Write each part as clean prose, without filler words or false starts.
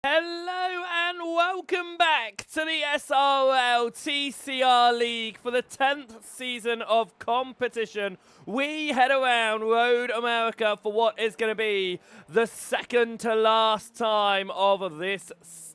Hello and welcome back to the SRL TCR League for the 10th season of competition. We head around Road America for what is going to be the second to last time of this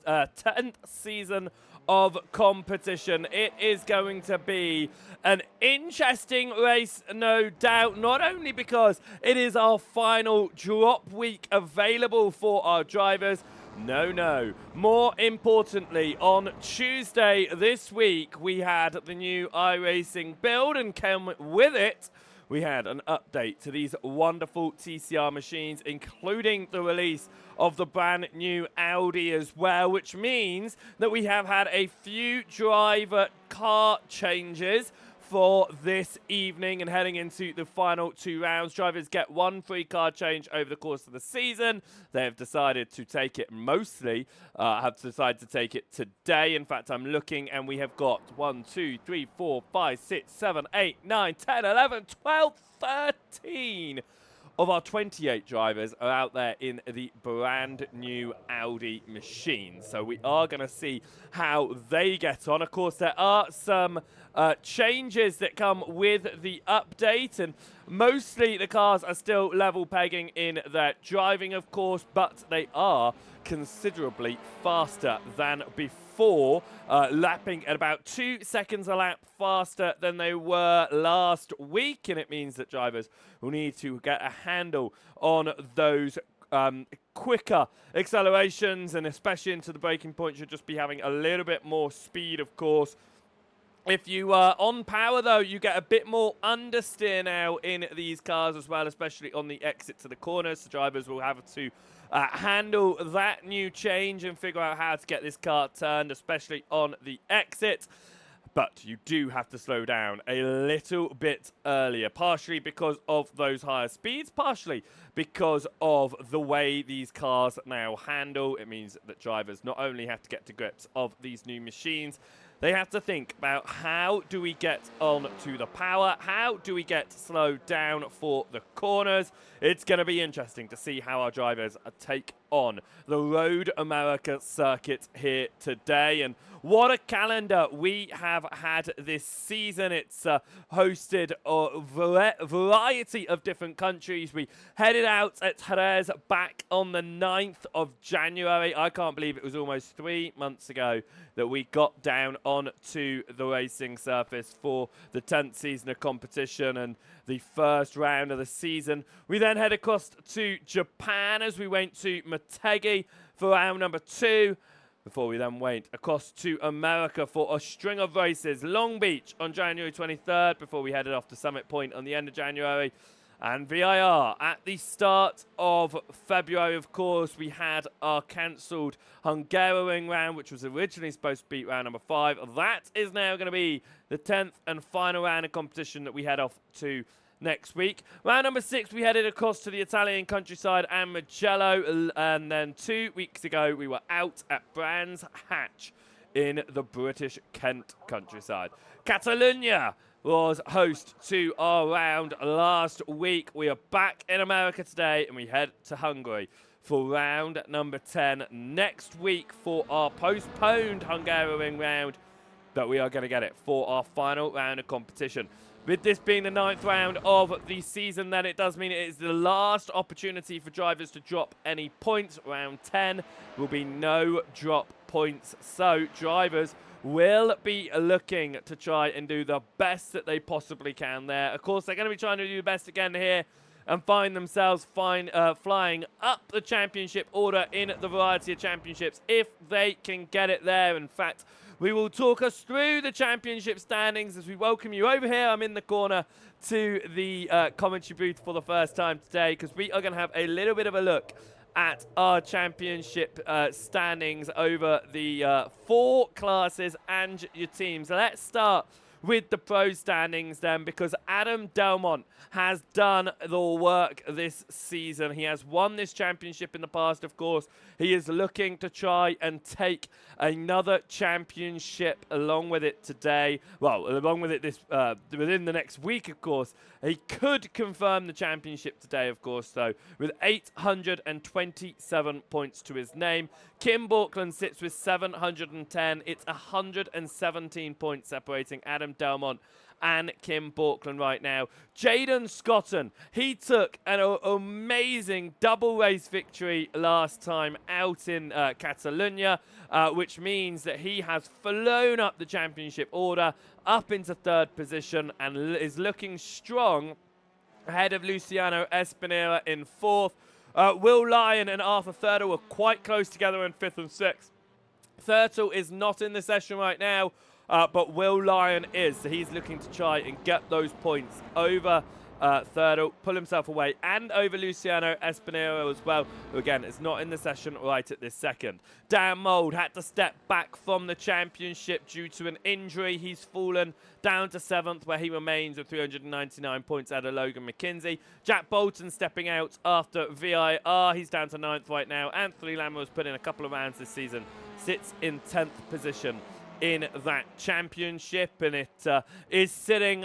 10th season of competition. It is going to be an interesting race, no doubt, not only because it is our final drop week available for our drivers. No. More importantly, on Tuesday this week, we had the new iRacing build, and came with it, we had an update to these wonderful TCR machines, including the release of the brand new Audi as well, which means that we have had a few driver car changes for this evening and heading into the final 2 rounds. Drivers get 1 free car change over the course of the season. They have decided to take it have decided to take it today. In fact, I'm looking and we have got 1, 2, 3, 4, 5, 6, 7, 8, 9, 10, 11, 12, 13 of our 28 drivers are out there in the brand new Audi machine. So we are going to see how they get on. Of course, there are some changes that come with the update, and mostly the cars are still level pegging in their driving, of course, but they are considerably faster than before, lapping at about 2 seconds a lap faster than they were last week, and it means that drivers will need to get a handle on those quicker accelerations, and especially into the braking point, you'll just be having a little bit more speed, of course. If you are on power, though, you get a bit more understeer now in these cars as well, especially on the exit to the corners. The drivers will have to handle that new change and figure out how to get this car turned, especially on the exit. But you do have to slow down a little bit earlier, partially because of those higher speeds, partially because of the way these cars now handle. It means that drivers not only have to get to grips of these new machines, they have to think about how do we get on to the power, how do we get slowed down for the corners. It's going to be interesting to see how our drivers take on the Road America circuit here today. And what a calendar we have had this season. It's hosted a variety of different countries. We headed out at Jerez back on the 9th of January. I can't believe it was almost 3 months ago that we got down onto the racing surface for the 10th season of competition and the first round of the season. We then head across to Japan as we went to Motegi for round number 2, before we then went across to America for a string of races. Long Beach on January 23rd before we headed off to Summit Point on the end of January. And VIR at the start of February, of course, we had our cancelled Hungaroring round, which was originally supposed to be round number 5. That is now going to be the 10th and final round of competition that we head off to next week. Round number 6, we headed across to the Italian countryside and Mugello, and then 2 weeks ago, we were out at Brands Hatch in the British Kent countryside. Catalonia was host to our round last week. We are back in America today, and we head to Hungary for round number 10 next week for our postponed Hungaroring round, but we are going to get it for our final round of competition. With this being the 9th round of the season, then it does mean it is the last opportunity for drivers to drop any points. Round 10 will be no drop points, so drivers will be looking to try and do the best that they possibly can there. Of course, they're going to be trying to do the best again here and find themselves flying up the championship order in the variety of championships if they can get it there. In fact, we will talk us through the championship standings as we welcome you over here. I'm in the corner to the commentary booth for the first time today because we are going to have a little bit of a look at our championship standings over the 4 classes and your teams. So let's start with the pro standings then, because Adam Delmont has done the work this season. He has won this championship in the past, of course. He is looking to try and take another championship along with it today. Well, along with it this within the next week, of course. He could confirm the championship today, of course, though, with 827 points to his name. Kim Borkland sits with 710. It's 117 points separating Adam Delmont and Kim Borkland right now. Jaden Scotton, he took an amazing double race victory last time out in Catalonia, which means that he has flown up the championship order up into third position and is looking strong ahead of Luciano Espinera in fourth. Will Lyon and Arthur Thurtle were quite close together in fifth and sixth. Thurtle is not in the session right now, but Will Lyon is. So he's looking to try and get those points over Thurtle, pull himself away, and over Luciano Espinero as well, who again is not in the session right at this second. Dan Mould had to step back from the championship due to an injury. He's fallen down to seventh, where he remains with 399 points out of Logan McKinsey. Jack Bolton stepping out after VIR. He's down to ninth right now. Anthony Lammer has put in a couple of rounds this season, sits in 10th position in that championship, and it is sitting,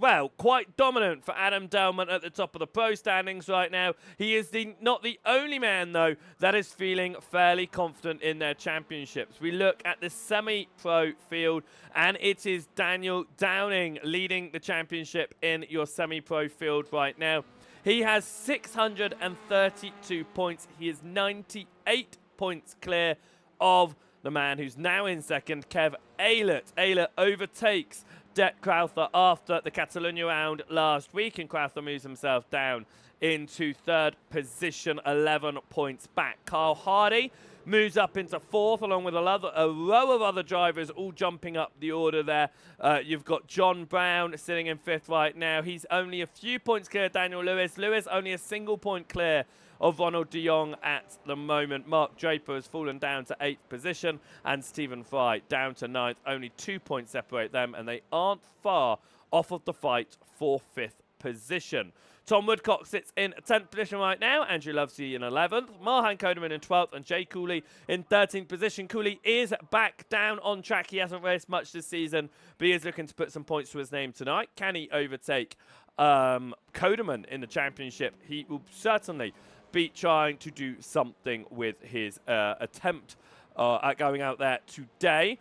well, quite dominant for Adam Delmont at the top of the pro standings right now. He is not the only man, though, that is feeling fairly confident in their championships. We look at the semi-pro field, and it is Daniel Downing leading the championship in your semi-pro field right now. He has 632 points. He is 98 points clear of the man who's now in second, Kev Aylett. Aylett overtakes Det Crowther after the Catalonia round last week, and Crowther moves himself down into third position, 11 points back. Carl Hardy moves up into fourth, along with a row of other drivers all jumping up the order there. You've got John Brown sitting in fifth right now. He's only a few points clear of Daniel Lewis. Lewis only a single point clear of Ronald de Jong at the moment. Mark Draper has fallen down to 8th position, and Stephen Fry down to 9th. Only 2 points separate them, and they aren't far off of the fight for 5th position. Tom Woodcock sits in 10th position right now. Andrew Lovesey in 11th. Marhan Koderman in 12th, and Jay Cooley in 13th position. Cooley is back down on track. He hasn't raced much this season, but he is looking to put some points to his name tonight. Can he overtake Koderman in the championship? He will certainly be trying to do something with his attempt at going out there today.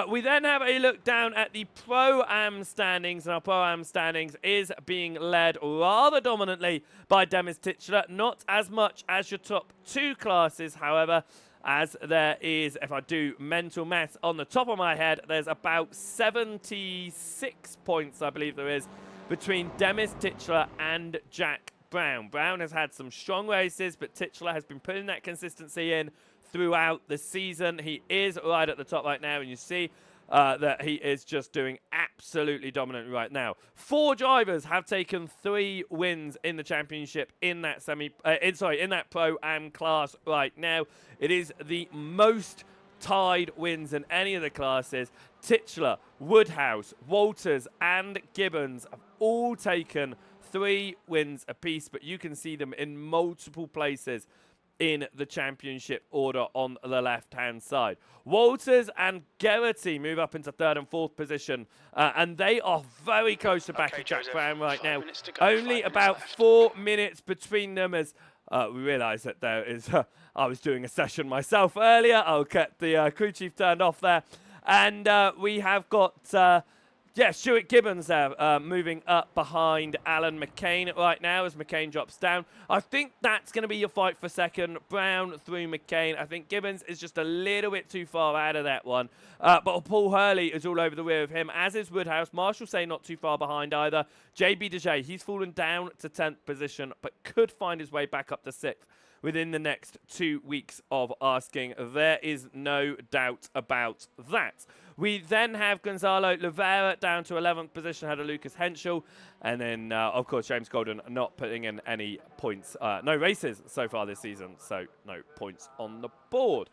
We then have a look down at the Pro-Am standings, and our Pro-Am standings is being led rather dominantly by Demis Titchler. Not as much as your top two classes, however, as there is, if I do mental maths on the top of my head, there's about 76 points, I believe there is, between Demis Titchler and Jack Brown. Brown has had some strong races, but Titchler has been putting that consistency in throughout the season. He is right at the top right now, and you see that he is just doing absolutely dominant right now. 4 drivers have taken 3 wins in the championship in that in that Pro-Am class right now. It is the most tied wins in any of the classes. Titchler, Woodhouse, Walters, and Gibbons have all taken 3 wins apiece, but you can see them in multiple places in the championship order on the left-hand side. Walters and Geraghty move up into 3rd and 4th position, and they are very close to back of Jack Brown right now. Only about 4 minutes between them, as we realise that there is... I was doing a session myself earlier. I'll get the crew chief turned off there. And we have got... Stuart Gibbons there moving up behind Alan McCain right now as McCain drops down. I think that's going to be your fight for second. Brown through McCain. I think Gibbons is just a little bit too far out of that one. But Paul Hurley is all over the rear of him, as is Woodhouse. Marshall Say not too far behind either. JB DeJay, he's fallen down to 10th position, but could find his way back up to 6th within the next 2 weeks of asking. There is no doubt about that. We then have Gonzalo Oliveira down to 11th position ahead of Lucas Henschel. And then, of course, James Golden not putting in any points. No races so far this season, so no points on the board.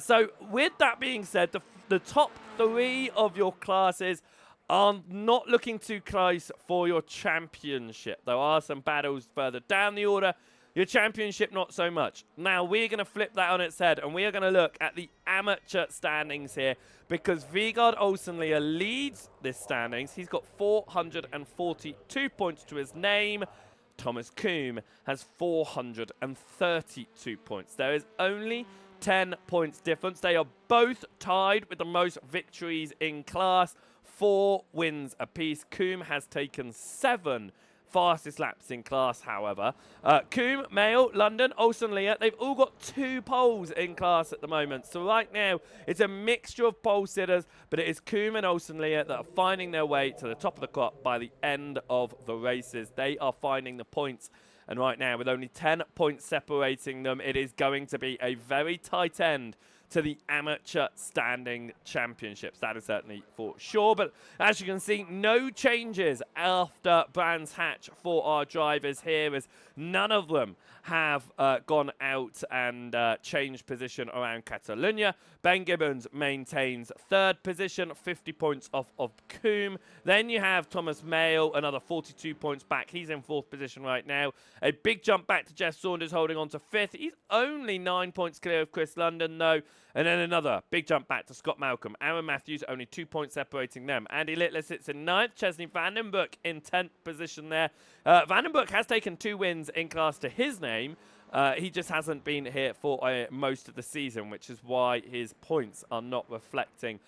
So with that being said, the top 3 of your classes are not looking too close for your championship. There are some battles further down the order. Your championship, not so much. Now, we're going to flip that on its head, and we are going to look at the amateur standings here, because Vigard Olsenlia leads this standings. He's got 442 points to his name. Thomas Kuhn has 432 points. There is only 10 points difference. They are both tied with the most victories in class, 4 wins apiece. Kuhn has taken 7 fastest laps in class, however. Coombe, Mail, London, Olsen-Leah, they've all got 2 poles in class at the moment. So right now, it's a mixture of pole sitters, but it is Coombe and Olsen-Leah that are finding their way to the top of the crop by the end of the races. They are finding the points. And right now, with only 10 points separating them, it is going to be a very tight end to the amateur standing championships. That is certainly for sure. But as you can see, no changes after Brands Hatch for our drivers here, as none of them have gone out and changed position around Catalunya. Ben Gibbons maintains 3rd position, 50 points off of Coombe. Then you have Thomas Mayo, another 42 points back. He's in 4th position right now. A big jump back to Jeff Saunders, holding on to 5th. He's only 9 points clear of Chris London, though. And then another big jump back to Scott Malcolm. Aaron Matthews, only 2 points separating them. Andy Littler sits in 9th. Chesney Vandenbroek in 10th position there. Vandenbroek has taken 2 wins in class to his name. He just hasn't been here for most of the season, which is why his points are not reflecting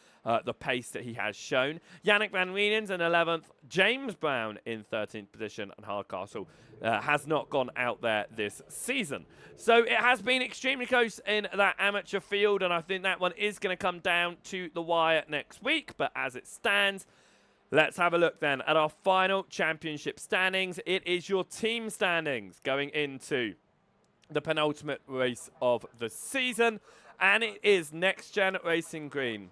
the pace that he has shown. Yannick Van Rienen's in 11th. James Brown in 13th position. And Hardcastle has not gone out there this season. So it has been extremely close in that amateur field, and I think that one is going to come down to the wire next week. But as it stands, let's have a look then at our final championship standings. It is your team standings going into the penultimate race of the season, and it is Next Gen Racing Green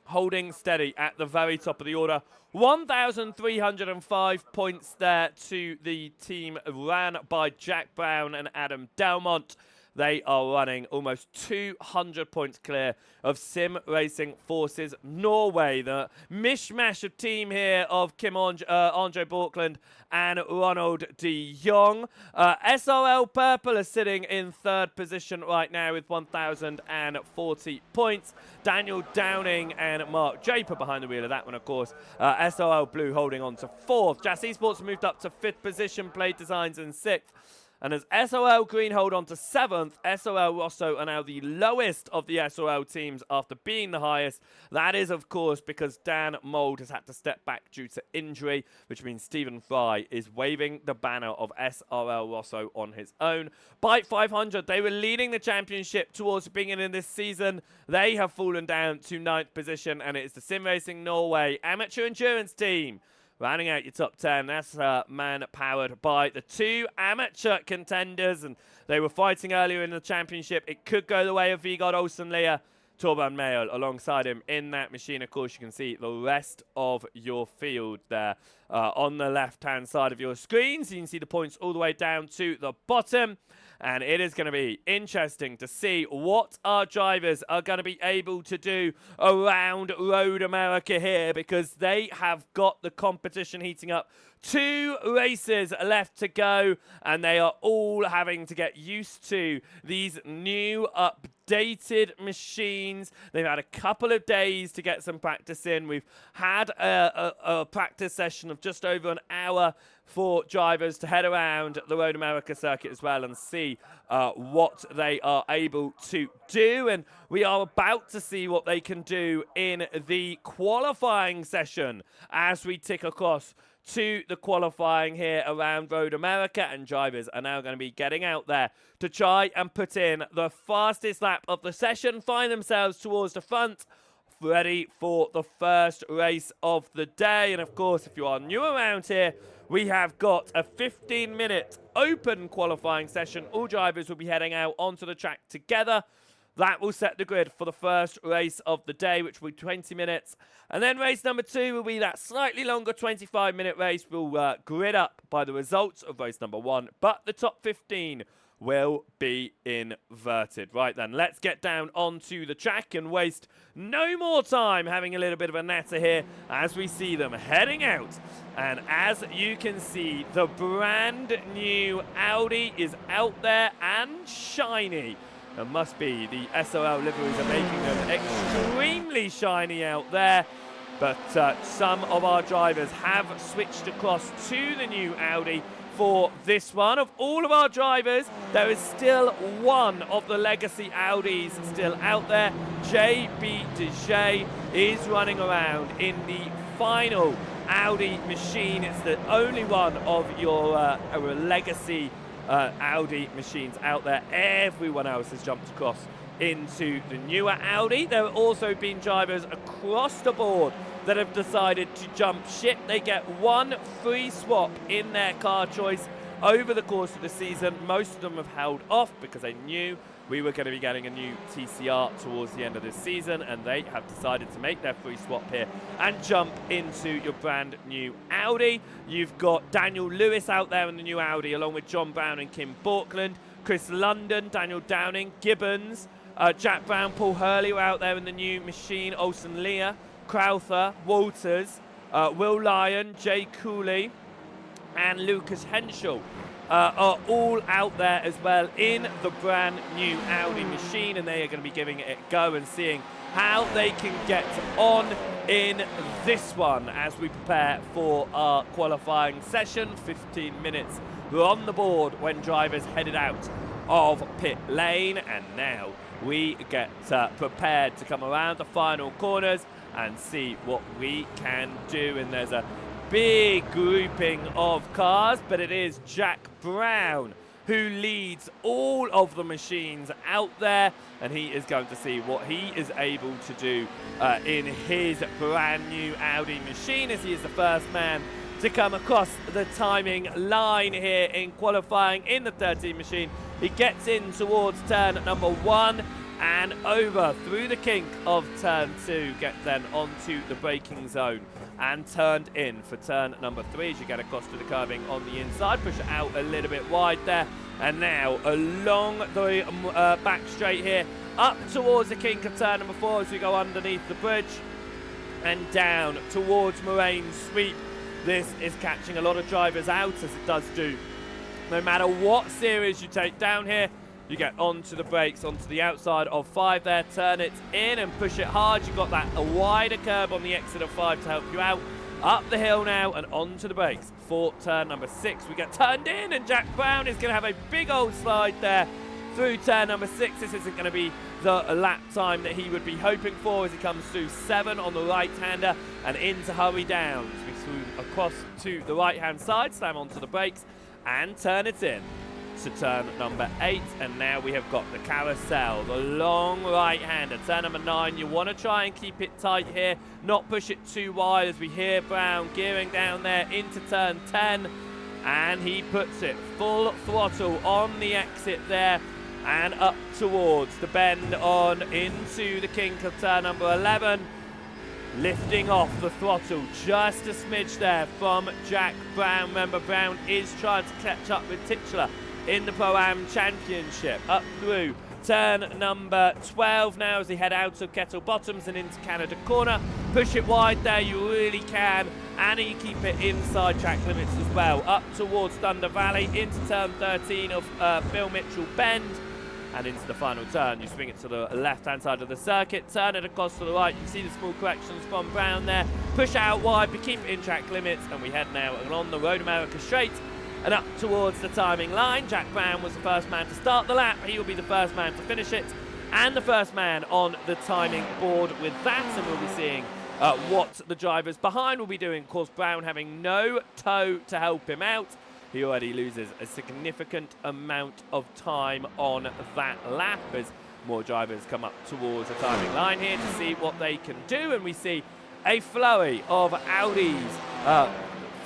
holding steady at the very top of the order. 1,305 points there to the team ran by Jack Brown and Adam Delmont. They are running almost 200 points clear of Sim Racing Forces Norway. The mishmash of team here of Andre Borkland and Ronald de Jong. SRL Purple are sitting in 3rd position right now with 1,040 points. Daniel Downing and Mark Draper behind the wheel of that one, of course. SRL Blue holding on to 4th. Jazz Esports moved up to 5th position. Blade Designs in 6th. And as SOL Green hold on to 7th, SOL Rosso are now the lowest of the SOL teams after being the highest. That is, of course, because Dan Mould has had to step back due to injury, which means Stephen Fry is waving the banner of SRL Rosso on his own. Byte 500, they were leading the championship towards the beginning of this season. They have fallen down to 9th position, and it is the Sim Racing Norway Amateur Endurance team rounding out your top 10. That's man-powered by the 2 amateur contenders, and they were fighting earlier in the championship. It could go the way of Vigard Olsen-Leah. Torban Mayo alongside him in that machine. Of course, you can see the rest of your field there on the left-hand side of your screen. So you can see the points all the way down to the bottom. And it is going to be interesting to see what our drivers are going to be able to do around Road America here, because they have got the competition heating up. 2 races left to go, and they are all having to get used to these new updated machines. They've had a couple of days to get some practice in. We've had a practice session of just over an hour for drivers to head around the Road America circuit as well and see what they are able to do. And we are about to see what they can do in the qualifying session as we tick across to the qualifying here around Road America, and drivers are now going to be getting out there to try and put in the fastest lap of the session, find themselves towards the front, ready for the first race of the day. And of course, if you are new around here, we have got a 15-minute open qualifying session. All drivers will be heading out onto the track together. That will set the grid for the first race of the day, which will be 20 minutes. And then race number 2 will be that slightly longer 25-minute race. We'll grid up by the results of race number 1. But the top 15 will be inverted. Right then, let's get down onto the track and waste no more time having a little bit of a natter here as we see them heading out. And as you can see, the brand new Audi is out there and shiny. It must be the SRL liveries are making them extremely shiny out there. But some of our drivers have switched across to the new Audi for this one. Of all of our drivers, there is still one of the legacy Audis still out there. JB DJ is running around in the final Audi machine. It's the only one of your legacy Audi machines out there. Everyone else has jumped across into the newer Audi. There have also been drivers across the board that have decided to jump ship. They get one free swap in their car choice over the course of the season. Most of them have held off because they knew we were going to be getting a new TCR towards the end of this season, and they have decided to make their free swap here and jump into your brand new Audi. You've got Daniel Lewis out there in the new Audi, along with John Brown and Kim Borkland, Chris London, Daniel Downing, Gibbons, Jack Brown, Paul Hurley were out there in the new machine, Olsen Leah, Crowther, Walters, Will Lyon, Jay Cooley, and Lucas Henschel are all out there as well in the brand new Audi machine, and they are going to be giving it a go and seeing how they can get on in this one as we prepare for our qualifying session. 15 minutes were on the board when drivers headed out of pit lane, and now we get prepared to come around the final corners and see what we can do. And there's a big grouping of cars, but it is Jack Brown who leads all of the machines out there, and he is going to see what he is able to do in his brand new Audi machine, as he is the first man to come across the timing line here in qualifying in the 13 machine. He gets in towards turn number 1 and over through the kink of turn 2, get then onto the braking zone and turned in for turn number 3 as you get across to the curving on the inside. Push it out a little bit wide there, and now along the back straight here up towards the kink of turn number 4 as we go underneath the bridge and down towards Moraine Sweep. This is catching a lot of drivers out, as it does do no matter what series you take down here. You get onto the brakes, onto the outside of 5 there, turn it in and push it hard. You've got that a wider curb on the exit of 5 to help you out. Up the hill now and onto the brakes for turn number 6. We get turned in, and Jack Brown is going to have a big old slide there through turn number 6. This isn't going to be the lap time that he would be hoping for as he comes through 7 on the right-hander and into hurry down. So we through across to the right-hand side, slam onto the brakes and turn it in to turn number 8, and now we have got the carousel, the long right-hander, turn number 9. You want to try and keep it tight here, not push it too wide, as we hear Brown gearing down there into turn 10, and he puts it full throttle on the exit there and up towards the bend on into the kink of turn number 11, lifting off the throttle just a smidge there from Jack Brown. Remember, Brown is trying to catch up with Titchler in the Pro-Am Championship. Up through turn number 12 now as they head out of Kettle Bottoms and into Canada Corner. Push it wide there, you really can, and you keep it inside track limits as well. Up towards Thunder Valley, into turn 13 of Bill Mitchell Bend, and into the final turn. You swing it to the left-hand side of the circuit, turn it across to the right. You can see the small corrections from Brown there. Push out wide, but keep it in track limits, and we head now along the Road America straight and up towards the timing line. Jack Brown was the first man to start the lap. He will be the first man to finish it and the first man on the timing board with that. And we'll be seeing what the drivers behind will be doing. Of course, Brown having no tow to help him out. He already loses a significant amount of time on that lap as more drivers come up towards the timing line here to see what they can do. And we see a flurry of Audis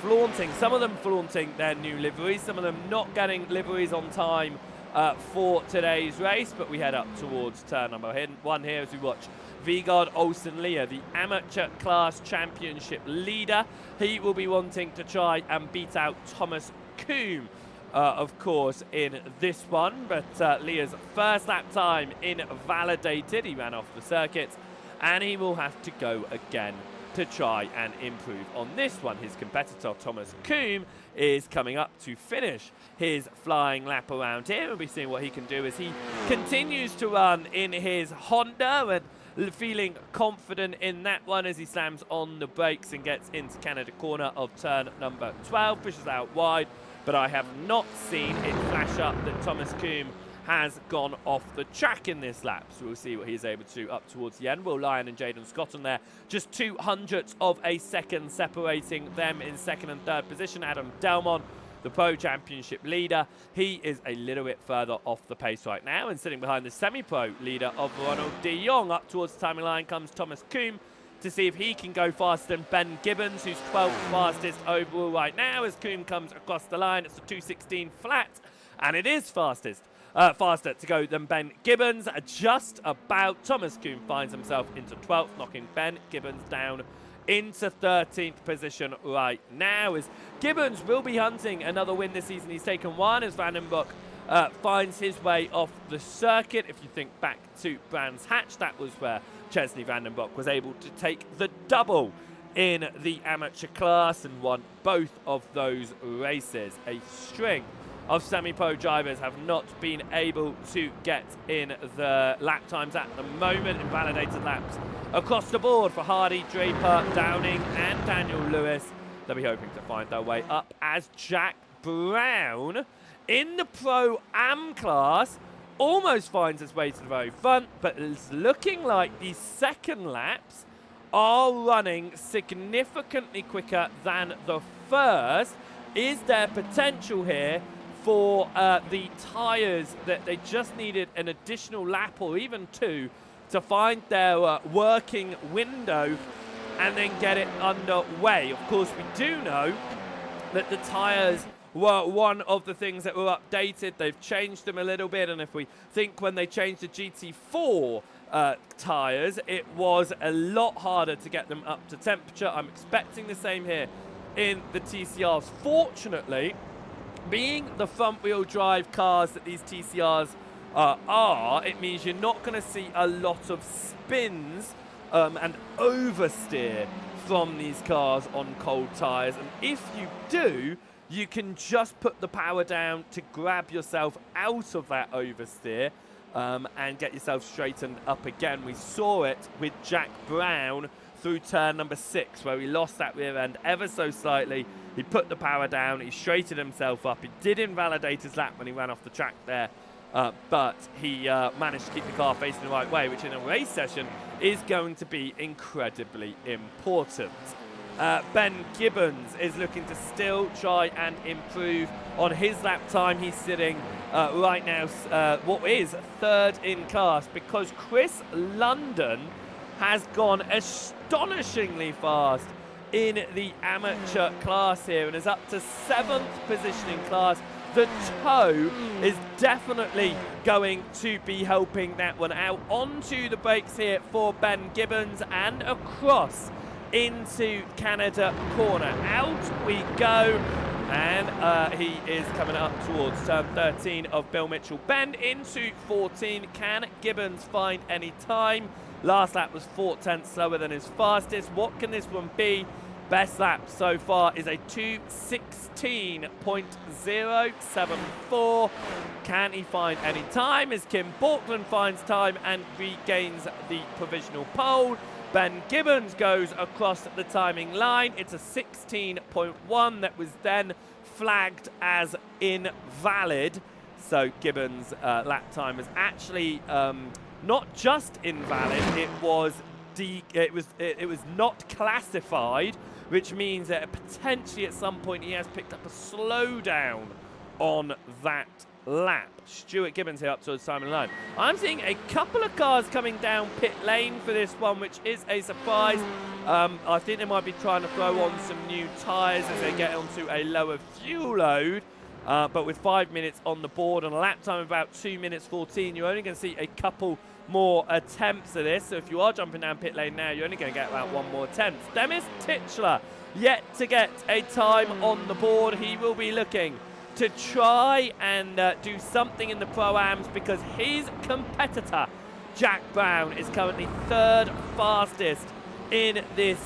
flaunting, some of them flaunting their new liveries, some of them not getting liveries on time for today's race. But we head up towards turn number 1 here as we watch Vigard Olsen Leah, the amateur class championship leader. He will be wanting to try and beat out Thomas Coombe of course, in this one. But Leah's first lap time invalidated. He ran off the circuit, and he will have to go again to try and improve on this one. His competitor, Thomas Kuhn, is coming up to finish his flying lap around here. We'll be seeing what he can do as he continues to run in his Honda and feeling confident in that one as he slams on the brakes and gets into Canada corner of turn number 12, pushes out wide. But I have not seen it flash up that Thomas Kuhn has gone off the track in this lap. So we'll see what he's able to do up towards the end. Will Lyon and Jaden Scott on there. Just 0.02 of a second separating them in second and third position. Adam Delmont, the Pro Championship leader, he is a little bit further off the pace right now. And sitting behind the semi-pro leader of Ronald de Jong, up towards the timing line comes Thomas Kuhn to see if he can go faster than Ben Gibbons, who's 12th fastest overall right now. As Kuhn comes across the line, it's a 2:16 flat, and it is faster to go than Ben Gibbons. Just about. Thomas Kuhn finds himself into 12th, knocking Ben Gibbons down into 13th position right now, as Gibbons will be hunting another win this season. He's taken one as Vandenbroek finds his way off the circuit. If you think back to Brands Hatch, that was where Chesley Vandenbroek was able to take the double in the amateur class and won both of those races. A string of semi-pro drivers have not been able to get in the lap times at the moment. Invalidated laps across the board for Hardy, Draper, Downing and Daniel Lewis. They'll be hoping to find their way up as Jack Brown in the Pro-Am class almost finds his way to the very front, but it's looking like the second laps are running significantly quicker than the first. Is there potential here for the tyres that they just needed an additional lap or even two to find their working window and then get it underway? Of course, we do know that the tyres were one of the things that were updated. They've changed them a little bit, and if we think when they changed the GT4 tyres, it was a lot harder to get them up to temperature. I'm expecting the same here in the TCRs. Fortunately, being the front-wheel drive cars that these TCRs are, it means you're not going to see a lot of spins and oversteer from these cars on cold tyres. And if you do, you can just put the power down to grab yourself out of that oversteer and get yourself straightened up again. We saw it with Jack Brown through turn number 6, where he lost that rear end ever so slightly. He put the power down, he straightened himself up. He did invalidate his lap when he ran off the track there, but he managed to keep the car facing the right way, which in a race session is going to be incredibly important. Ben Gibbons is looking to still try and improve on his lap time. He's sitting right now, what is third in class, because Chris London has gone astonishingly fast in the amateur class here and is up to 7th position in class. The toe is definitely going to be helping that one out. Onto the brakes here for Ben Gibbons and across into Canada corner. Out we go, and he is coming up towards turn 13 of Bill Mitchell Bend into 14. Can Gibbons find any time? Last lap was 4/10 slower than his fastest. What can this one be? Best lap so far is a 2:16.074. Can he find any time as Kim Borkland finds time and regains the provisional pole? Ben Gibbons goes across the timing line. It's a 16.1 that was then flagged as invalid. So Gibbons' lap time is actually not just invalid. It was not classified, which means that potentially at some point he has picked up a slowdown on that lap. Stuart Gibbons here up towards Simon Line. I'm seeing a couple of cars coming down pit lane for this one, which is a surprise. I think they might be trying to throw on some new tyres as they get onto a lower fuel load. But with 5 minutes on the board and a lap time of about 2 minutes 14, you're only going to see a couple more attempts of this. So if you are jumping down pit lane now, you're only going to get about one more attempt. Demis Titchler yet to get a time on the board. He will be looking to try and do something in the Pro-Ams, because his competitor, Jack Brown, is currently 3rd fastest in this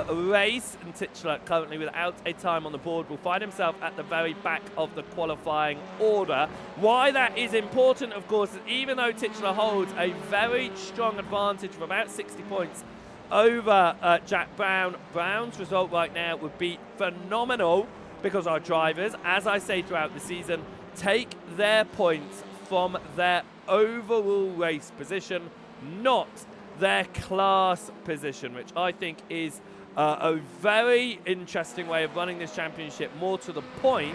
race, and Titchler, currently without a time on the board, will find himself at the very back of the qualifying order. Why that is important, of course, is even though Titchler holds a very strong advantage of about 60 points over Jack Brown, Brown's result right now would be phenomenal, because our drivers, as I say throughout the season, take their points from their overall race position, not their class position, which I think is a very interesting way of running this championship. More to the point,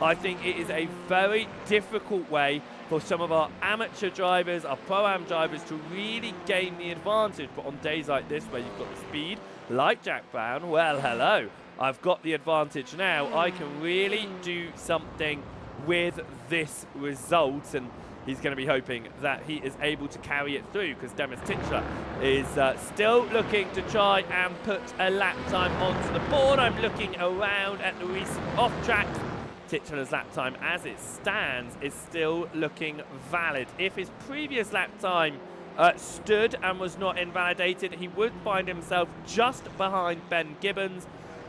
I think it is a very difficult way for some of our amateur drivers, our Pro-Am drivers, to really gain the advantage. But on days like this, where you've got the speed, like Jack Brown, well, hello, I've got the advantage now. I can really do something with this result, and he's going to be hoping that he is able to carry it through, because Demis Titchler is still looking to try and put a lap time onto the board. I'm looking around at the recent off-track. Titchler's lap time, as it stands, is still looking valid. If his previous lap time stood and was not invalidated, he would find himself just behind Ben Gibbons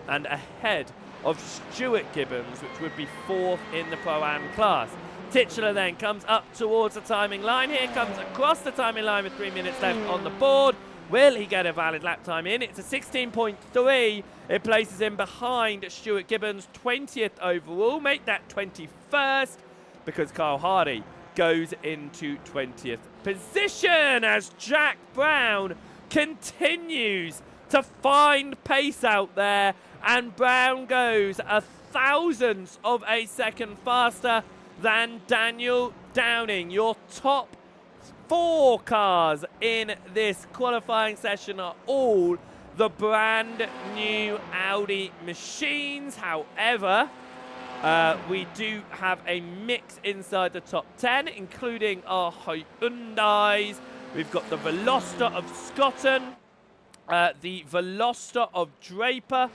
and ahead of Stuart Gibbons, which would be 4th in the Pro-Am class. Titchler then comes up towards the timing line here, comes across the timing line with 3 minutes left on the board. Will he get a valid lap time in? It's a 16.3. It places him behind Stuart Gibbons, 20th overall. Make that 21st, because Kyle Hardy goes into 20th position as Jack Brown continues to find pace out there, and Brown goes a thousandth of a second faster than Daniel Downing. Your top 4 cars in this qualifying session are all the brand new Audi machines. However, we do have a mix inside the top 10, including our Hyundais. We've got the Veloster of Scotton, the Veloster of Draper,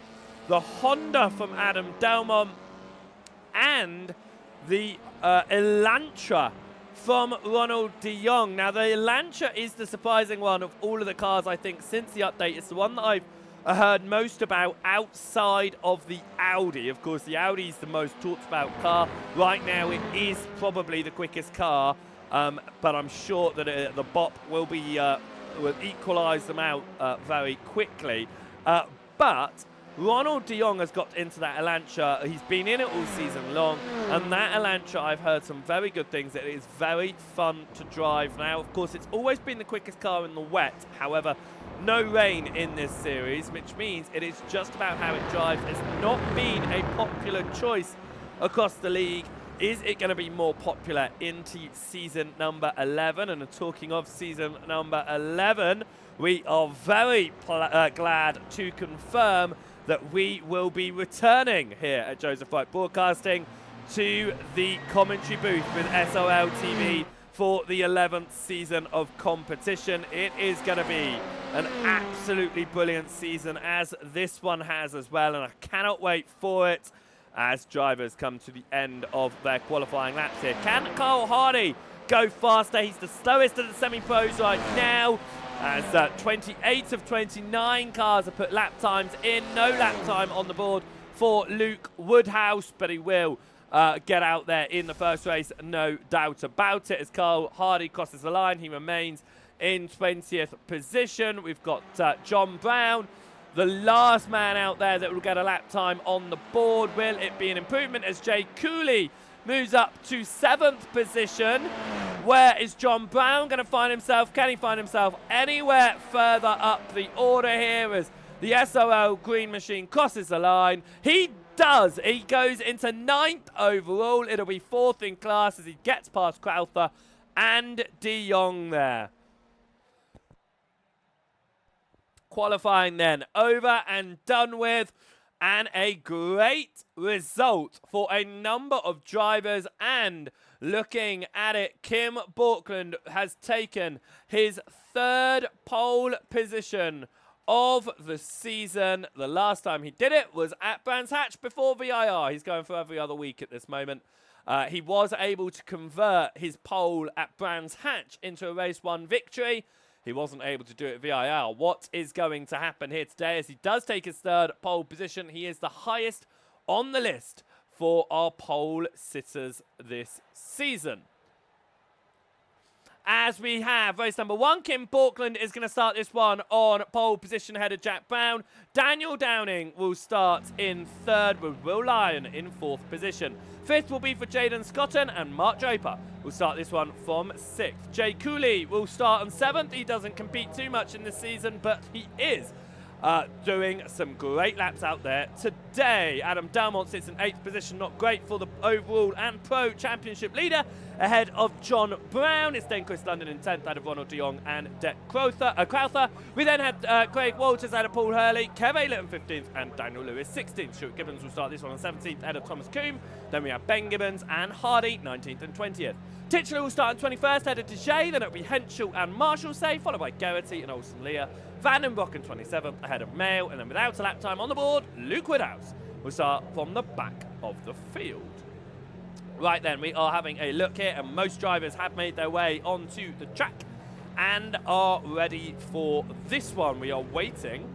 the Honda from Adam Delmont, and the Elantra from Ronald de Jong. Now, the Elantra is the surprising one of all of the cars, I think, since the update. It's the one that I've heard most about outside of the Audi. Of course, the Audi is the most talked about car. Right now, it is probably the quickest car, but I'm sure that the BOP will equalise them out very quickly. But Ronald de Jong has got into that Elantra. He's been in it all season long, and that Elantra, I've heard some very good things. It is very fun to drive. Now, of course, it's always been the quickest car in the wet. However, no rain in this series, which means it is just about how it drives. It's not been a popular choice across the league. Is it going to be more popular into season number 11? And talking of season number 11, we are very glad to confirm that we will be returning here at Joseph Wright Broadcasting to the commentary booth with SRL TV for the 11th season of competition. It is going to be an absolutely brilliant season, as this one has as well, and I cannot wait for it as drivers come to the end of their qualifying laps here. Can Kyle Hardy go faster? He's the slowest of the semi-pros right now, as 28 of 29 cars have put lap times in. No lap time on the board for Luke Woodhouse, but he will get out there in the first race, no doubt about it. As Kyle Hardy crosses the line, he remains in 20th position. We've got John Brown, the last man out there that will get a lap time on the board. Will it be an improvement as Jay Cooley moves up to 7th position? Where is John Brown going to find himself? Can he find himself anywhere further up the order here as the SRL Green Machine crosses the line? He does. He goes into 9th overall. It'll be 4th in class as he gets past Crowther and de Jong there. Qualifying then over and done with, and a great result for a number of drivers. And looking at it, Kim Borkland has taken his 3rd pole position of the season. The last time he did it was at Brands Hatch before VIR. He's going for every other week at this moment. He was able to convert his pole at Brands Hatch into a race 1 victory. He wasn't able to do it at VIR. What is going to happen here today as he does take his 3rd pole position? He is the highest on the list for our pole sitters this season. As we have race number 1, Kim Borkland is going to start this one on pole position ahead of Jack Brown. Daniel Downing will start in 3rd with Will Lyon in 4th position. 5th will be for Jaden Scotton, and Mark Draper will start this one from 6th. Jay Cooley will start on 7th. He doesn't compete too much in this season, but he is doing some great laps out there today. Adam Dalmont sits in 8th position, not great for the overall and pro championship leader, ahead of John Brown. It's then Chris London in 10th, out of Ronald de Jong and Dec Crowther. We then had Craig Walters out of Paul Hurley, Kev Aylett 15th, and Daniel Lewis 16th. Stuart Gibbons will start this one on 17th, ahead of Thomas Coombe. Then we have Ben Gibbons and Hardy 19th and 20th. Titchler will start on 21st, headed to Shea, then it'll be Henschel and Marshall say, followed by Garrity and Olsen Leah. Vandenbroek in 27th, ahead of Mail, and then without a lap time on the board, Luke Woodhouse will start from the back of the field. Right then, we are having a look here, and most drivers have made their way onto the track and are ready for this one. We are waiting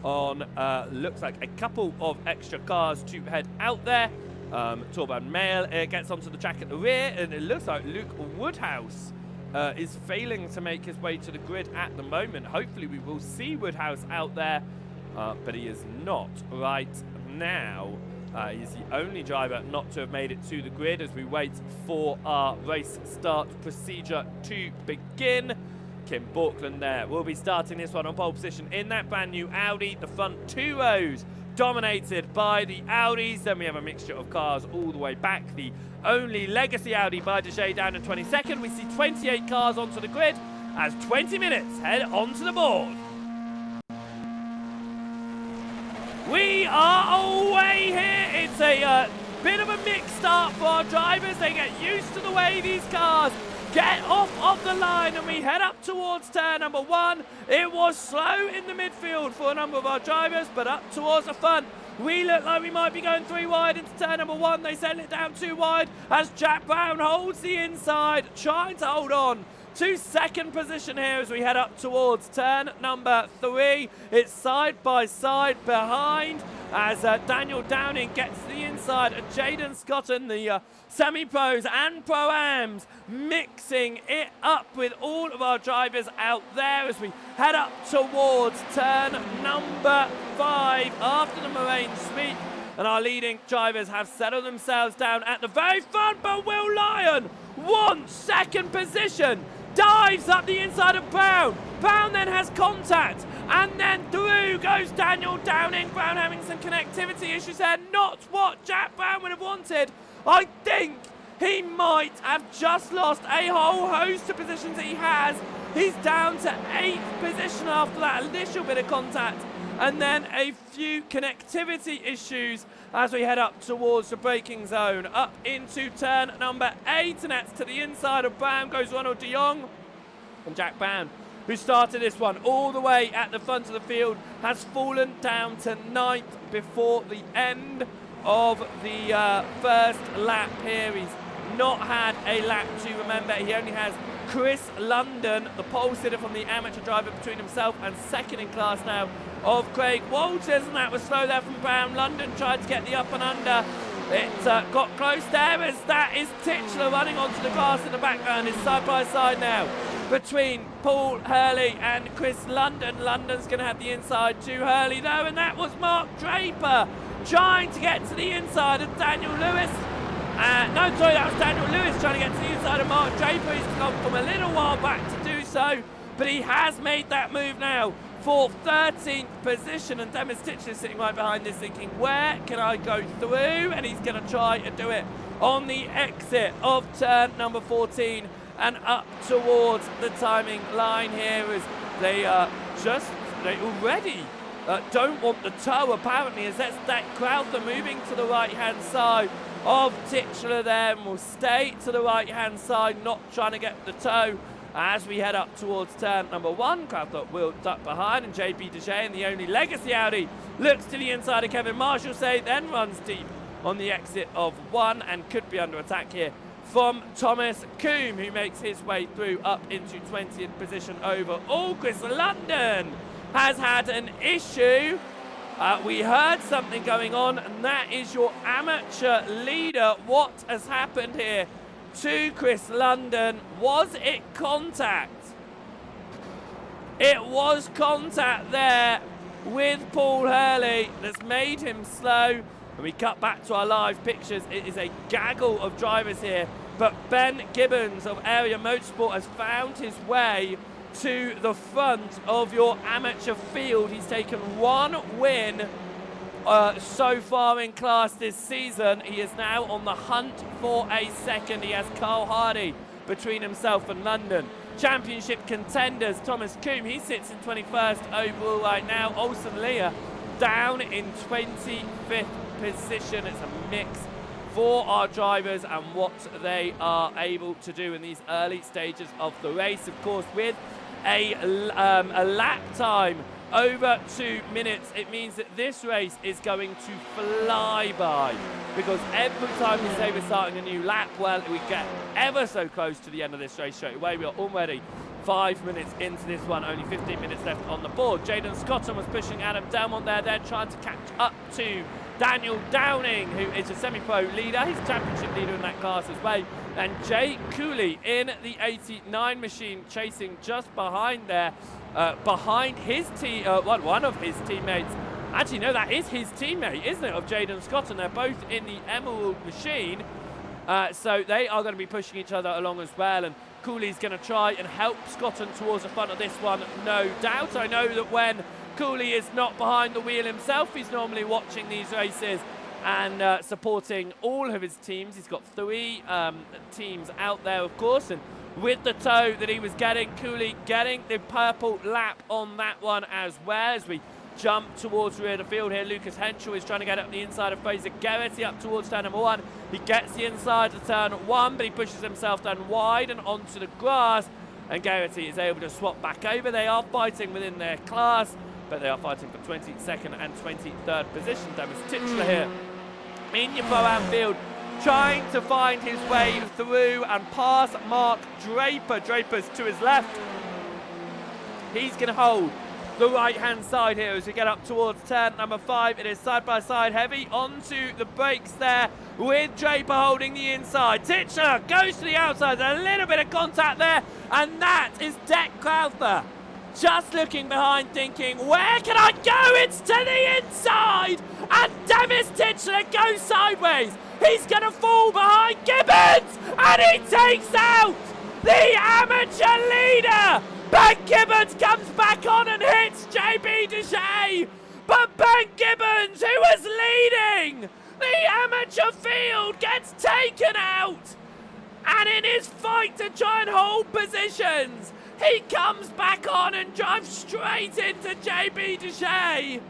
on, looks like a couple of extra cars to head out there. Torban Mail gets onto the track at the rear, and it looks like Luke Woodhouse is failing to make his way to the grid at the moment. Hopefully we will see Woodhouse out there, but he is not right now. He's the only driver not to have made it to the grid as we wait for our race start procedure to begin. Kim Borkland there will be starting this one on pole position in that brand new Audi. The front 2 rows dominated by the Audis. Then we have a mixture of cars all the way back. The only legacy Audi by Deshea down in 22nd. We see 28 cars onto the grid as 20 minutes head onto the board. We are away here. It's a bit of a mixed start for our drivers. They get used to the way these cars get off of the line, and we head up towards turn number 1. It was slow in the midfield for a number of our drivers, but up towards the front, we look like we might be going 3 wide into turn number 1. They send it down 2 wide as Jack Brown holds the inside, trying to hold on to 2nd position here as we head up towards turn number 3. It's side by side behind as Daniel Downing gets the inside of Jaden Scotton, the semi-pros and pro-ams, mixing it up with all of our drivers out there as we head up towards turn number 5 after the Moraine sweep. And our leading drivers have settled themselves down at the very front, but Will Lyon wants 2nd position. Dives up the inside of Brown. Brown then has contact, and then through goes Daniel Downing. Brown having some connectivity issues there. Not what Jack Brown would have wanted. I think he might have just lost a whole host of positions that he has. He's down to 8th position after that initial bit of contact, and then a few connectivity issues as we head up towards the braking zone, up into turn number 8, and that's to the inside of Brown goes Ronald de Jong. And Jack Brown, who started this one all the way at the front of the field, has fallen down to 9th before the end of the first lap here. He's not had a lap to remember. He only has Chris London, the pole sitter from the amateur driver, between himself and 2nd in class now of Craig Walters, and that was slow there from Brown. London tried to get the up and under. It got close there as that is Titchler running onto the grass in the background. It's side by side now between Paul Hurley and Chris London. London's going to have the inside to Hurley though, and that was Mark Draper trying to get to the inside of Daniel Lewis. That was Daniel Lewis trying to get to the inside of Mark Draper. He's come from a little while back to do so, but he has made that move now for 13th position, and Dennis Titchler sitting right behind this thinking, where can I go through? And he's going to try to do it on the exit of turn number 14 and up towards the timing line here as they already don't want the tow apparently, as that's that Crowther moving to the right hand side of Titchler there, and will stay to the right hand side, not trying to get the tow as we head up towards turn number 1. Crowthorpe will duck behind, and JB Deshea in the only legacy Audi looks to the inside of Kevin Marshall, then runs deep on the exit of 1 and could be under attack here from Thomas Coombe, who makes his way through up into 20th position overall. Chris London has had an issue. We heard something going on, and that is your amateur leader. What has happened here to Chris London? Was it contact? It was contact there with Paul Hurley that's made him slow. And we cut back to our live pictures. It is a gaggle of drivers here, but Ben Gibbons of Area Motorsport has found his way to the front of your amateur field. He's taken 1 win so far in class this season. He is now on the hunt for a second. He has Carl Hardy between himself and London. Championship contenders, Thomas Coombe, he sits in 21st overall right now. Olsen Leah down in 25th position. It's a mix for our drivers and what they are able to do in these early stages of the race. Of course, with a lap time over 2 minutes, it means that this race is going to fly by, because every time we say we're starting a new lap, well, we get ever so close to the end of this race straight away. We are already 5 minutes into this one, only 15 minutes left on the board. Jaden Scotton was pushing Adam Delmont there. They're trying to catch up to Daniel Downing, who is a semi-pro leader. He's championship leader in that class as well. And Jay Cooley in the 89 machine chasing just behind there, behind his one of his teammates. Actually, no, that is his teammate, isn't it, of Jaden Scotton? They're both in the Emerald machine. So they are going to be pushing each other along as well. And Cooley's going to try and help Scotton towards the front of this one, no doubt. I know that when Cooley is not behind the wheel himself, he's normally watching these races and supporting all of his teams. He's got 3 teams out there, of course, and with the tow that he was getting, Cooley getting the purple lap on that one as well. As we jump towards the rear of the field here, Lucas Henschel is trying to get up the inside of Fraser Garrity up towards turn number 1. He gets the inside of turn 1, but he pushes himself down wide and onto the grass, and Garrity is able to swap back over. They are fighting within their class, but they are fighting for 22nd and 23rd position. Davis Titchler here in your pro-am field, trying to find his way through and pass Mark Draper. Draper's to his left. He's going to hold the right-hand side here as we get up towards turn number 5. It is side-by-side heavy onto the brakes there with Draper holding the inside. Titchler goes to the outside. There's a little bit of contact there, and that is Deck Crowther just looking behind thinking, where can I go? It's to the inside, and Davis Titchler goes sideways. He's going to fall behind Gibbons, and he takes out the amateur leader. Ben Gibbons comes back on and hits JB Deshea, but Ben Gibbons, who was leading the amateur field, gets taken out. And in his fight to try and hold positions, he comes back on and drives straight into JB Deshea.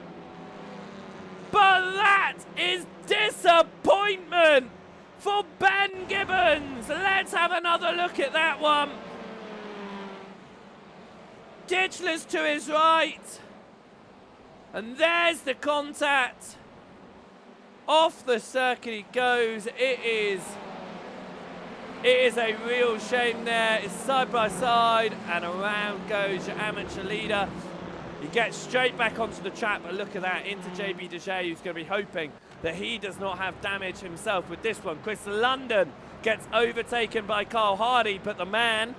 But that is disappointment for Ben Gibbons. Let's have another look at that one. Ditchler's to his right. And there's the contact. Off the circuit he goes. It is a real shame there. It's side by side, and around goes your amateur leader. He gets straight back onto the track, but look at that, into JB Deshea, who's going to be hoping that he does not have damage himself with this one. Chris London gets overtaken by Carl Hardy, but the man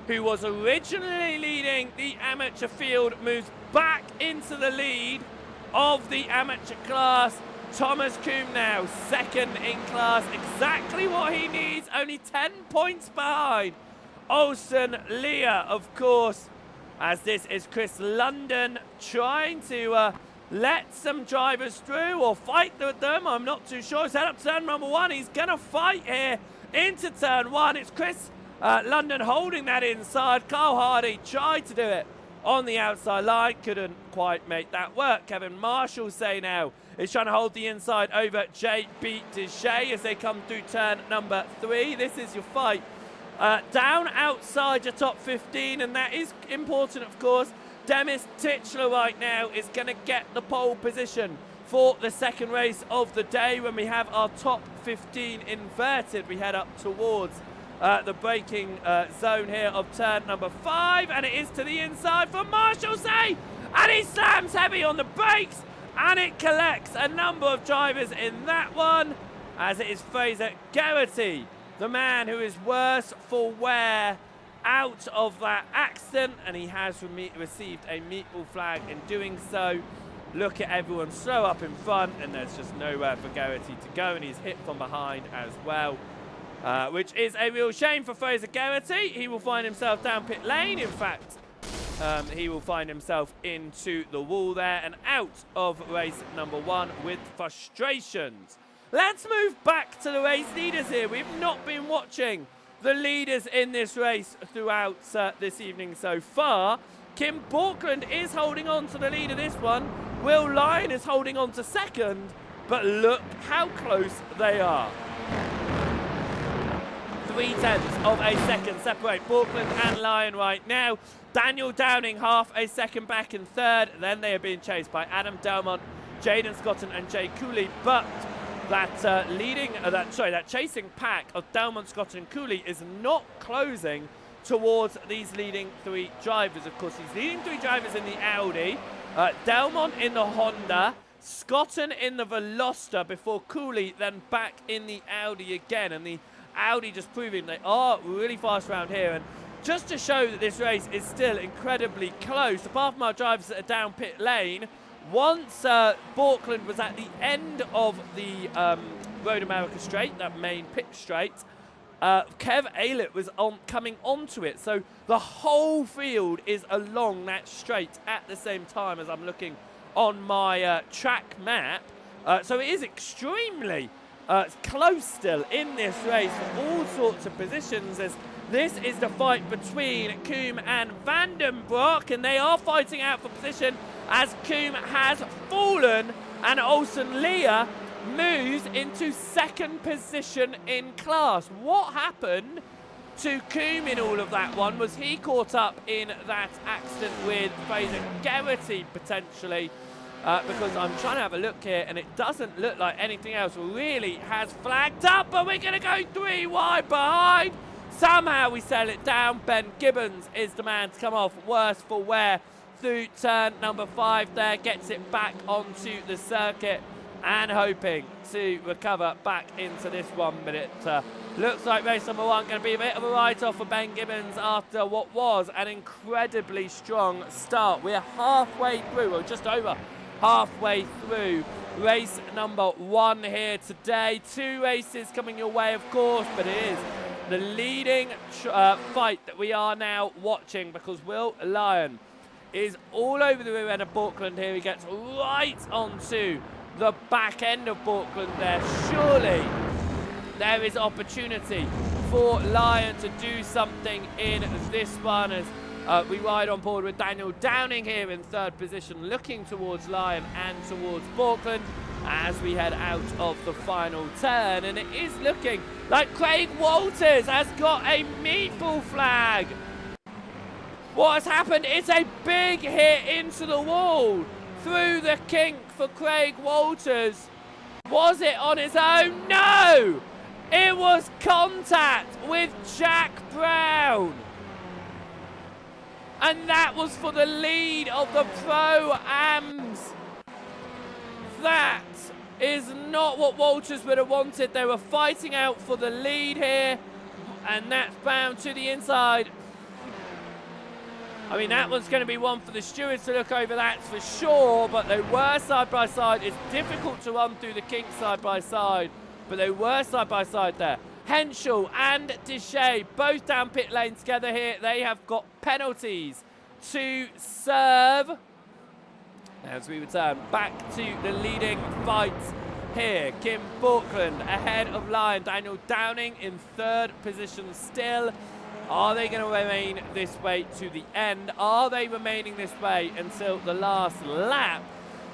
who was originally leading the amateur field moves back into the lead of the amateur class. Thomas Coombe now second in class, exactly what he needs, only 10 points behind Olsen Leah, of course, as this is Chris London trying to let some drivers through or fight with them. I'm not too sure. He's head up to turn number 1. He's going to fight here into turn 1. It's Chris London holding that inside. Carl Hardy tried to do it on the outside line, couldn't quite make that work. Kevin Marshall say now is trying to hold the inside over JB Deshea as they come through turn number 3. This is your fight Down outside your top 15, and that is important, of course. Demis Titchler right now is going to get the pole position for the second race of the day. When we have our top 15 inverted, we head up towards the braking zone here of turn number 5, and it is to the inside for Marshalsea, and he slams heavy on the brakes, and it collects a number of drivers in that one, as it is Fraser Geraghty, the man who is worse for wear, out of that accident, and he has received a meatball flag in doing so. Look at everyone slow up in front, and there's just nowhere for Geraghty to go, and he's hit from behind as well, which is a real shame for Fraser Geraghty. He will find himself down pit lane. In fact, he will find himself into the wall there and out of race number 1 with frustrations. Let's move back to the race leaders here. We've not been watching the leaders in this race throughout this evening so far. Kim Borkland is holding on to the lead of this one. Will Lyon is holding on to second, but look how close they are. 0.3 of a second separate Borkland and Lyon right now. Daniel Downing half a second back in third. Then they are being chased by Adam Delmont, Jaden Scotton and Jay Cooley, but that chasing pack of Delmont, Scott and Cooley is not closing towards these leading 3 drivers. Of course, these leading 3 drivers in the Audi, Delmont in the Honda, Scotton in the Veloster before Cooley then back in the Audi again, and the Audi just proving they are really fast around here. And just to show that this race is still incredibly close, apart from our drivers that are down pit lane, once Borkland was at the end of the Road America straight, that main pit straight, Kev Aylett was coming onto it. So the whole field is along that straight at the same time as I'm looking on my track map. So it is extremely close still in this race for all sorts of positions, as this is the fight between Koom and Vandenbroek, and they are fighting out for position as Koom has fallen and Olsen Leah moves into second position in class. What happened to Koom in all of that one? Was he caught up in that accident with Fraser Geraghty potentially? Because I'm trying to have a look here, and it doesn't look like anything else really has flagged up, but we're going to go 3 wide behind. Somehow we sell it down. Ben Gibbons is the man to come off worse for wear through turn number 5 there, gets it back onto the circuit and hoping to recover back into this one. But it looks like race number 1 going to be a bit of a write-off for Ben Gibbons after what was an incredibly strong start. We're halfway through, or just over halfway through race number 1 here today. 2 races coming your way, of course, but it is the leading fight that we are now watching, because Will Lyon is all over the rear end of Borkland here. He gets right onto the back end of Borkland there. Surely there is opportunity for Lyon to do something in this one, as we ride on board with Daniel Downing here in 3rd position, looking towards Lyon and towards Borkland as we head out of the final turn. And it is looking like Craig Walters has got a meatball flag. What has happened? It's a big hit into the wall through the kink for Craig Walters. Was it on his own? No! It was contact with Jack Brown. And that was for the lead of the Pro-Ams. That is not what Walters would have wanted. They were fighting out for the lead here, and that's bound to the inside. I mean, that one's going to be one for the stewards to look over, that's for sure, but they were side by side. It's difficult to run through the kink side by side, but they were side by side there. Henschel and Deshay both down pit lane together here. They have got penalties to serve as we return back to the leading fight here. Kim Borkland ahead of Lyon. Daniel Downing in 3rd position still. Are they going to remain this way to the end? Are they remaining this way until the last lap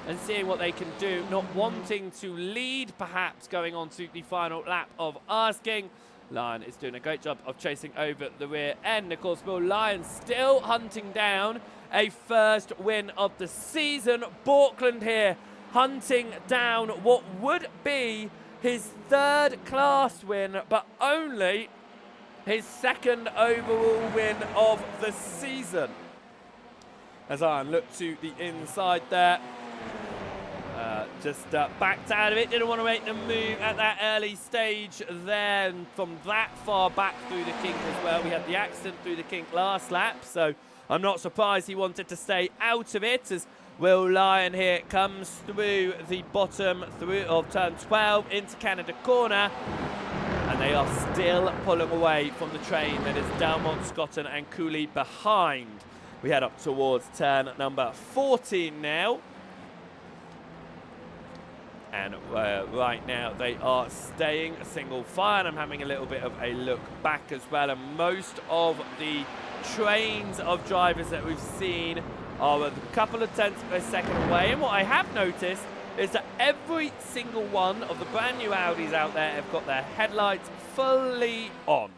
and seeing what they can do? Not wanting to lead, perhaps going on to the final lap of asking. Lion is doing a great job of chasing over the rear end. Of course, Will Lion still hunting down a first win of the season. Borkland here hunting down what would be his third class win, but only his second overall win of the season. As Iron looked to the inside there. Just backed out of it, didn't want to make the move at that early stage there, and from that far back through the kink as well. We had the accident through the kink last lap, so I'm not surprised he wanted to stay out of it, as Will Lion here comes through the bottom of turn 12 into Canada corner, and they are still pulling away from the train that is Delmont, Scotton and Cooley behind. We head up towards turn number 14 now. And right now they are staying single file. I'm having a little bit of a look back as well, and most of the trains of drivers that we've seen are a couple of tenths per second away. And what I have noticed is that every single one of the brand new Audis out there have got their headlights fully on.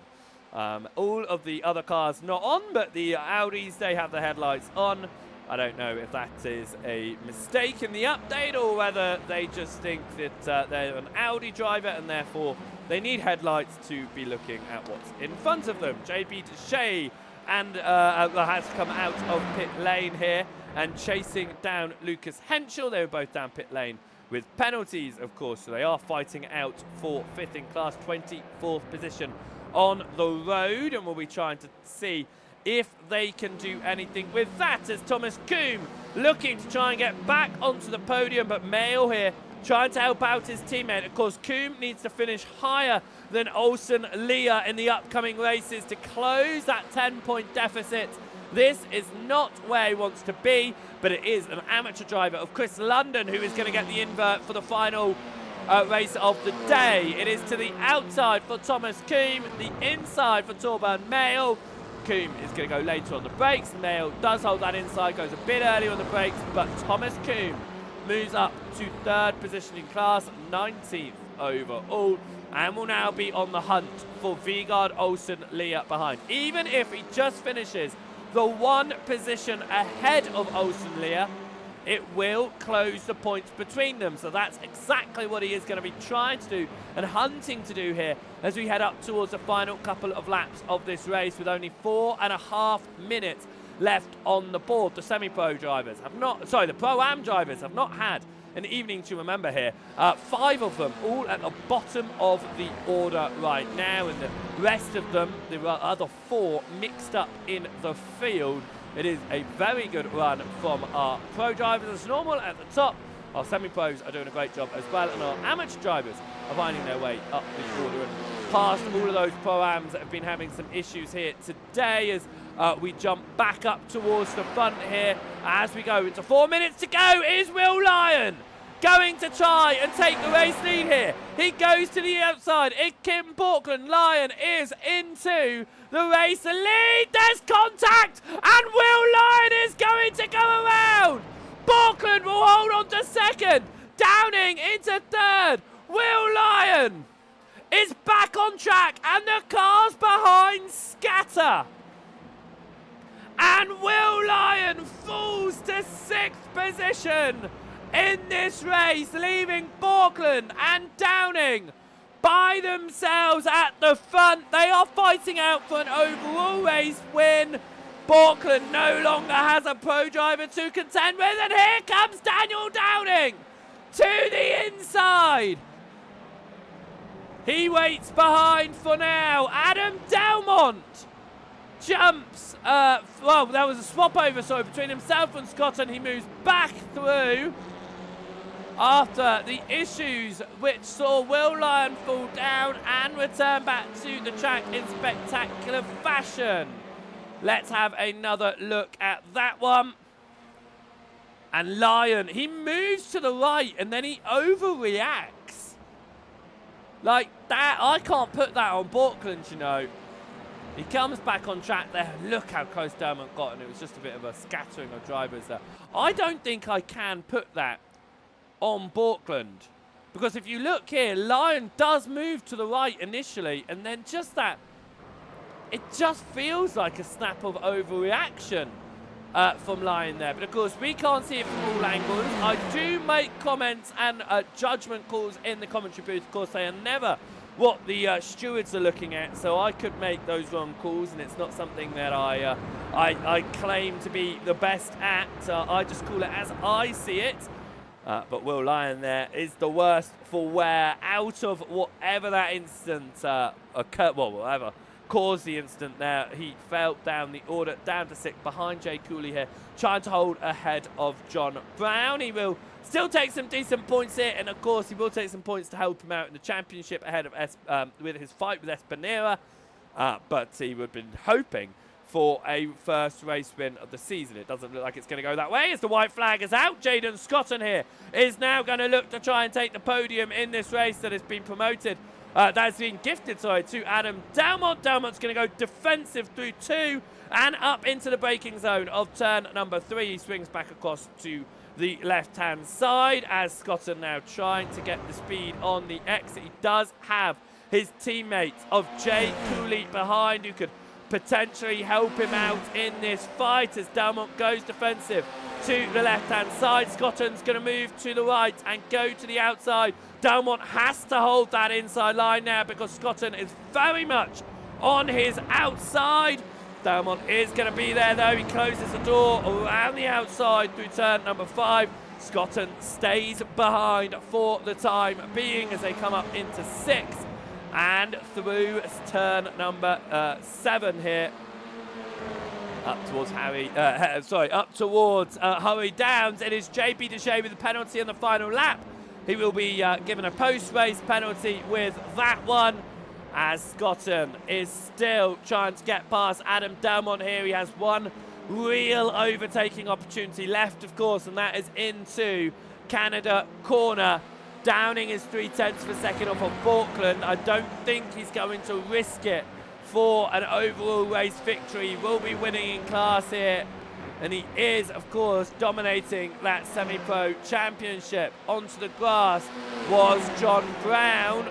All of the other cars not on, but the Audis, they have the headlights on. I don't know if that is a mistake in the update or whether they just think that they're an Audi driver and therefore they need headlights to be looking at what's in front of them. JB Shea and has come out of pit lane here and chasing down Lucas Henschel. They were both down pit lane with penalties, of course, so they are fighting out for 5th in class, 24th position on the road, and we'll be trying to see if they can do anything with that, as Thomas Coombe looking to try and get back onto the podium, but Mail here trying to help out his teammate. Of course, Coombe needs to finish higher than Olsen Leah in the upcoming races to close that 10-point deficit. This is not where he wants to be, but it is an amateur driver of Chris London who is going to get the invert for the final race of the day. It is to the outside for Thomas Coombe, the inside for Torburn Mail. Coombe is going to go later on the brakes. Mail does hold that inside, goes a bit early on the brakes, but Thomas Coombe moves up to 3rd position in class, 19th overall, and will now be on the hunt for Vigard Olsen Leah behind. Even if he just finishes the 1 position ahead of Olsen Leah, it will close the points between them. So that's exactly what he is going to be trying to do and hunting to do here as we head up towards the final couple of laps of this race, with only 4.5 minutes left on the board. The semi-pro drivers have not, sorry, the Pro-Am drivers have not had an evening to remember here. 5 of them all at the bottom of the order right now, and the rest of them, the other 4, mixed up in the field. It is a very good run from our pro drivers as normal at the top. Our semi-pros are doing a great job as well, and our amateur drivers are finding their way up the order and past all of those Pro-Ams that have been having some issues here today, as we jump back up towards the front here as we go into 4 minutes to go. Is Will Lion going to try and take the race lead here? He goes to the outside. Kim Borkland. Lion is into the race lead. There's contact, and Will Lion is going to go around. Borkland will hold on to 2nd. Downing into 3rd. Will Lion is back on track, and the cars behind scatter. And Will Lion falls to 6th position in this race, leaving Borkland and Downing by themselves at the front. They are fighting out for an overall race win. Borkland no longer has a pro driver to contend with, and here comes Daniel Downing to the inside. He waits behind for now. Adam Delmont jumps, well, there was a swap over, sorry, between himself and Scott, and he moves back through after the issues which saw Will Lion fall down and return back to the track in spectacular fashion. Let's have another look at that one. And Lion, he moves to the right and then he overreacts. Like that, I can't put that on Borkland, you know. He comes back on track there. Look how close Dermot got, and it was just a bit of a scattering of drivers there. I don't think I can put that on Borkland. Because if you look here, Lion does move to the right initially, and then just that, it just feels like a snap of overreaction from Lion there. But of course, we can't see it from all angles. I do make comments and judgment calls in the commentary booth. Of course, they are never what the stewards are looking at, so I could make those wrong calls, and it's not something that I claim to be the best at. I just call it as I see it. But Will Lion there is the worst for wear out of whatever that incident occurred, well, whatever caused the incident there. He fell down the order, down to 6 behind Jay Cooley here, trying to hold ahead of John Brown. He will still take some decent points here, and of course he will take some points to help him out in the championship ahead of with his fight with Espinera. But he would have been hoping for a first race win of the season. It doesn't look like it's going to go that way as the white flag is out. Jaden Scotton here is now going to look to try and take the podium in this race that has been promoted. That's been gifted, to Adam Dalmont. Dalmont's going to go defensive through 2 and up into the braking zone of turn number 3. He swings back across to the left-hand side as Scotton now trying to get the speed on the exit. He does have his teammates of Jay Cooley behind who could potentially help him out in this fight as Dalmont goes defensive to the left-hand side. Scotton's going to move to the right and go to the outside. Dalmont has to hold that inside line now because Scotton is very much on his outside. Dalmont is going to be there though. He closes the door around the outside through turn number 5. Scotton stays behind for the time being as they come up into 6 and through turn number 7 here. Up towards Hurry Downs. It is JB Deshay with the penalty on the final lap. He will be given a post-race penalty with that one as Scotton is still trying to get past Adam Dalmont here. He has one real overtaking opportunity left, of course, and that is into Canada corner. Downing is 0.3 of a second off of Falkland. I don't think he's going to risk it for an overall race victory. He will be winning in class here, and he is, of course, dominating that semi-pro championship. Onto the grass was John Brown.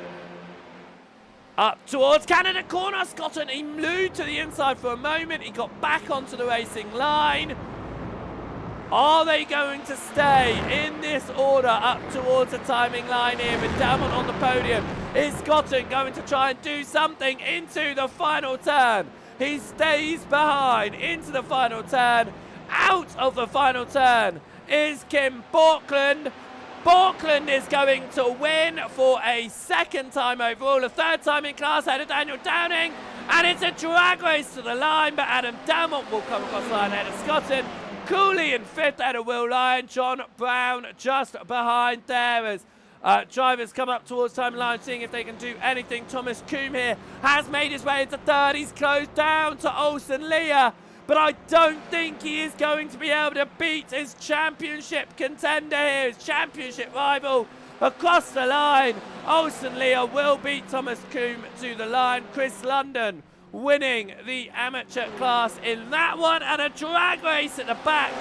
Up towards Canada corner, Scotton, he moved to the inside for a moment. He got back onto the racing line. Are they going to stay in this order up towards the timing line here with Dalmont on the podium? Is Scotton going to try and do something into the final turn? He stays behind into the final turn. Out of the final turn is Kim Falkland. Falkland is going to win for a second time overall, a third time in class ahead of Daniel Downing. And it's a drag race to the line, but Adam Dalmont will come across the line ahead of Scotton. Cooley in 5th ahead of Will Lion. John Brown just behind there as drivers come up towards time line, seeing if they can do anything. Thomas Coombe here has made his way into 3rd. He's closed down to Olsen Leah, but I don't think he is going to be able to beat his championship contender here, his championship rival across the line. Olsen Leah will beat Thomas Coombe to the line. Chris London winning the amateur class in that one, and a drag race at the back.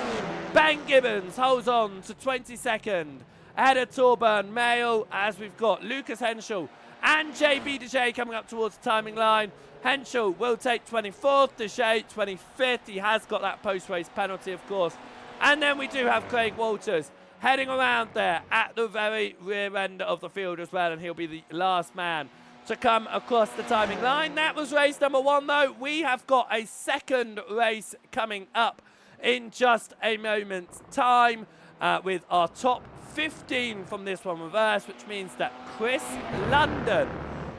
Ben Gibbons holds on to 22nd ahead of Torburn Mail as we've got Lucas Henschel and JB Deshay coming up towards the timing line. Henschel will take 24th, Deshay 25th. He has got that post-race penalty, of course. And then we do have Craig Walters heading around there at the very rear end of the field as well, and he'll be the last man to come across the timing line. That was race number 1, though. We have got a second race coming up in just a moment's time with our top 15 from this one reverse, which means that Chris London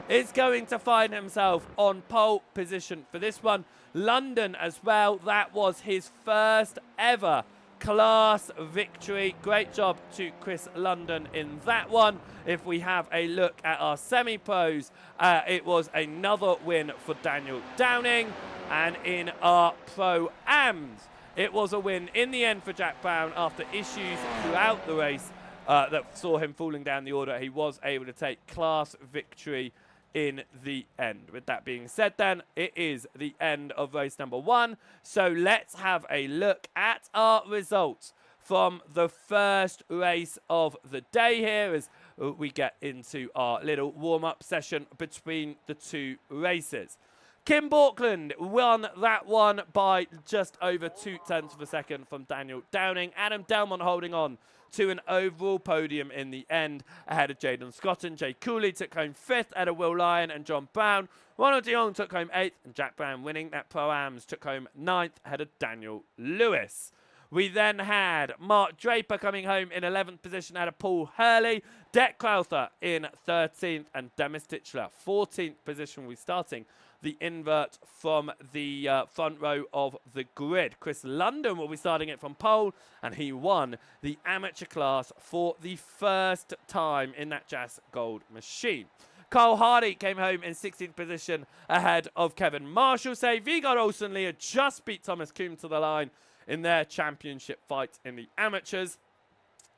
is going to find himself on pole position for this one. London as well, that was his first ever class victory. Great job to Chris London in that one. If we have a look at our semi-pros, it was another win for Daniel Downing. And in our pro-ams, it was a win in the end for Jack Brown after issues throughout the race that saw him falling down the order. He was able to take class victory in the end. With that being said then, it is the end of race number 1. So let's have a look at our results from the first race of the day here as we get into our little warm-up session between the two races. Kim Borkland won that one by just over 0.2 of a second from Daniel Downing. Adam Delmont holding on to an overall podium in the end ahead of Jadon Scotton. Jay Cooley took home 5th ahead of Will Lyon and John Brown. Ronald de Jong took home 8th and Jack Brown winning that Pro-Ams took home 9th ahead of Daniel Lewis. We then had Mark Draper coming home in 11th position ahead of Paul Hurley. Deck Crowther in 13th and Demis Titchler 14th position. We're starting the invert from the front row of the grid. Chris London will be starting it from pole, and he won the amateur class for the first time in that Jazz Gold machine. Carl Hardy came home in 16th position ahead of Kevin Marshall. Say Vigard Olsen Lear just beat Thomas Kuhn to the line in their championship fight in the amateurs.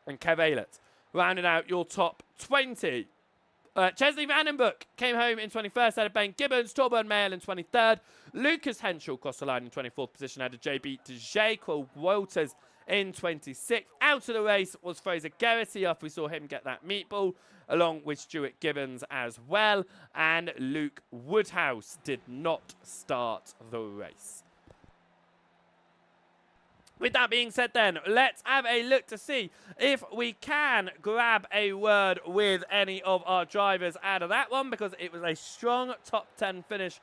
And Kev Aylett rounded out your top 20. Chesley Vandenbroek came home in 21st out of Ben Gibbons. Torburn Mail in 23rd. Lucas Henschel crossed the line in 24th position out of JB DeJay. Quill Walters in 26th. Out of the race was Fraser Geraghty after we saw him get that meatball, along with Stuart Gibbons as well. And Luke Woodhouse did not start the race. With that being said then, let's have a look to see if we can grab a word with any of our drivers out of that one, because it was a strong top 10 finish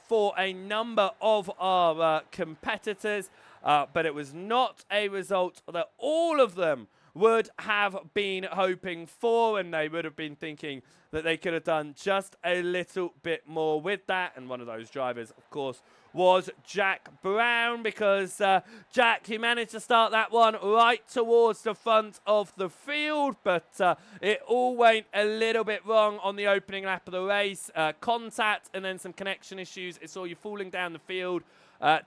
for a number of our competitors, but it was not a result that all of them would have been hoping for, and they would have been thinking that they could have done just a little bit more with that. And one of those drivers, of course, was Jack Brown, because Jack, he managed to start that one right towards the front of the field, but it all went a little bit wrong on the opening lap of the race. Contact and then some connection issues. It saw you falling down the field.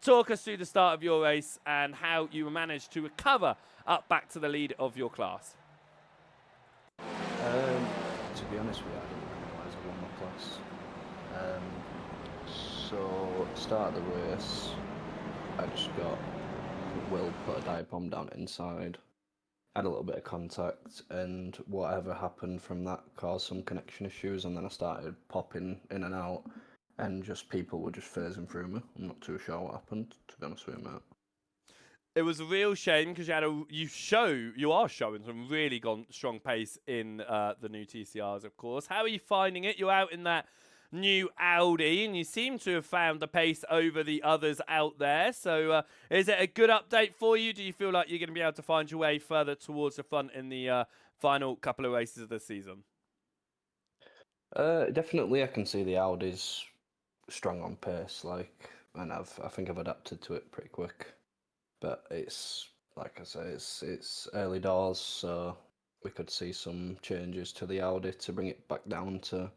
Talk us through the start of your race and how you managed to recover up back to the lead of your class. To be honest with you, I didn't realise I won my class. So, start of the race, I just got Will put a dive bomb down inside, had a little bit of contact, and whatever happened from that caused some connection issues, and then I started popping in and out, and just people were just phasing through me. I'm not too sure what happened, to be honest with you, mate. It was a real shame because you are showing some really strong pace in the new TCRs, of course. How are you finding it? You're out in that new Audi, and you seem to have found the pace over the others out there. So is it a good update for you? Do you feel like you're going to be able to find your way further towards the front in the final couple of races of the season? Definitely, I can see the Audi's strong on pace, and I think I've adapted to it pretty quick. But it's, like I say, it's early doors, so we could see some changes to the Audi to bring it back down to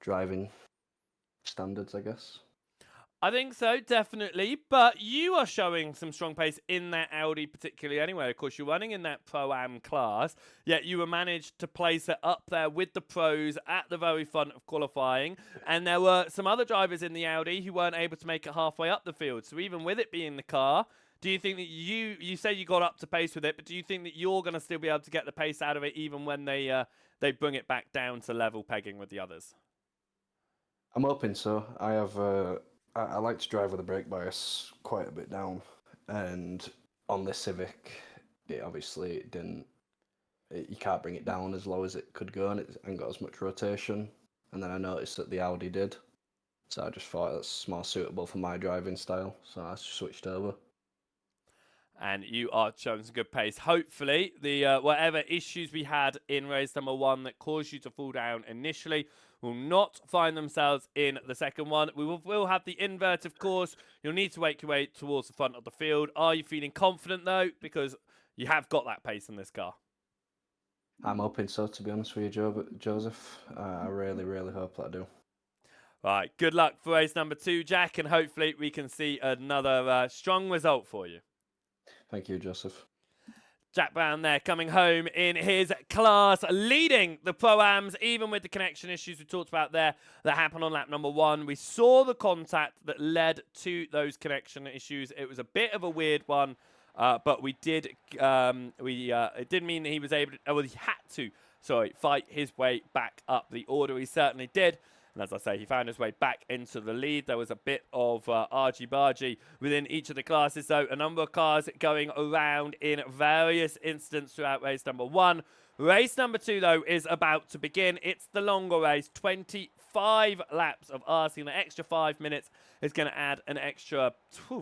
driving standards, I guess. I think so, definitely. But you are showing some strong pace in that Audi particularly anyway. Of course, you're running in that Pro-Am class, yet you were managed to place it up there with the pros at the very front of qualifying. And there were some other drivers in the Audi who weren't able to make it halfway up the field. So even with it being the car, do you think that you say you got up to pace with it, but do you think that you're going to still be able to get the pace out of it even when they bring it back down to level pegging with the others? I'm hoping so. I like to drive with the brake bias quite a bit down, and on this Civic, it obviously didn't. You can't bring it down as low as it could go, and it hasn't got as much rotation. And then I noticed that the Audi did, so I just thought that's more suitable for my driving style, so I switched over. And you are showing some good pace. Hopefully, the whatever issues we had in race number 1 that caused you to fall down initially will not find themselves in the second one. We will have the invert, of course. You'll need to make your way towards the front of the field. Are you feeling confident, though? Because you have got that pace in this car. I'm hoping so, to be honest with you, Joseph. I really, really hope that I do. Right, good luck for race number 2, Jack, and hopefully we can see another strong result for you. Thank you, Joseph. Jack Brown there coming home in his class, leading the Pro-Ams, even with the connection issues we talked about there that happened on lap number 1. We saw the contact that led to those connection issues. It was a bit of a weird one, but we did. It didn't mean that he was able to, he had to fight his way back up the order. He certainly did. And as I say, he found his way back into the lead. There was a bit of argy-bargy within each of the classes, though. A number of cars going around in various instances throughout race number 1. Race number 2, though, is about to begin. It's the longer race, 25 laps of Arsking. The extra 5 minutes is going to add an extra,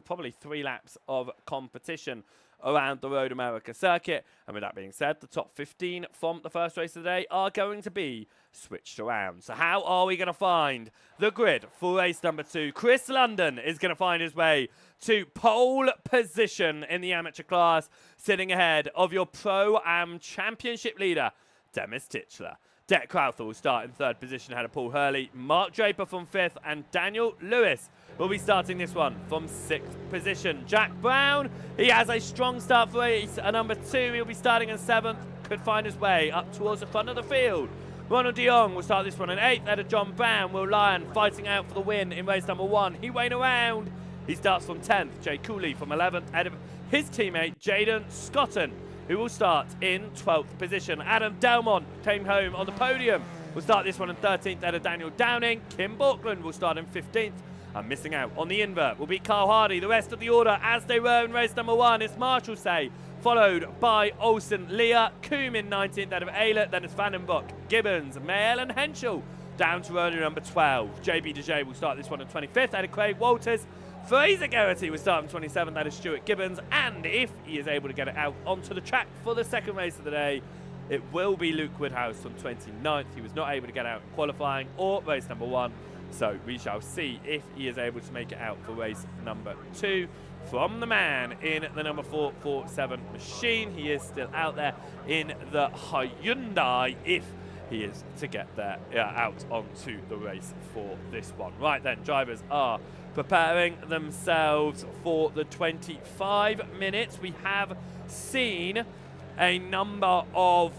probably 3 laps of competition around the Road America circuit. And with that being said, the top 15 from the first race of the day are going to be switched around. So how are we going to find the grid for race number 2? Chris London is going to find his way to pole position in the amateur class, sitting ahead of your Pro-Am Championship leader, Demis Titchler. Det Crowther will start in 3rd position ahead of Paul Hurley. Mark Draper from 5th, and Daniel Lewis will be starting this one from 6th position. Jack Brown, he has a strong start for race number 2. He'll be starting in 7th, could find his way up towards the front of the field. Ronald de Jong will start this one in 8th, ahead of John Brown. Will Lyon fighting out for the win in race number 1. He went around. He starts from 10th. Jay Cooley from 11th, ahead of his teammate Jaden Scotton, who will start in 12th position. Adam Delmont came home on the podium. Will start this one in 13th, ahead of Daniel Downing. Kim Borkland will start in 15th. And missing out on the invert will be Carl Hardy. The rest of the order, as they were in race number 1, is Marshall Say, followed by Olsen, Leah, Coombe in 19th, ahead of Eilert. Then it's Vandenbroek, Gibbons, Mayle and Henschel down to runner number 12. JB DeJay will start this one in 25th, ahead of Craig Walters. Fraser Garrity will start in 27th, ahead of Stuart Gibbons. And if he is able to get it out onto the track for the second race of the day, it will be Luke Woodhouse from 29th. He was not able to get out in qualifying or race number 1. So we shall see if he is able to make it out for race number 2 from the man in the number 447 machine. He is still out there in the Hyundai if he is to get there out onto the race for this one. Right then, drivers are preparing themselves for the 25 minutes. We have seen a number of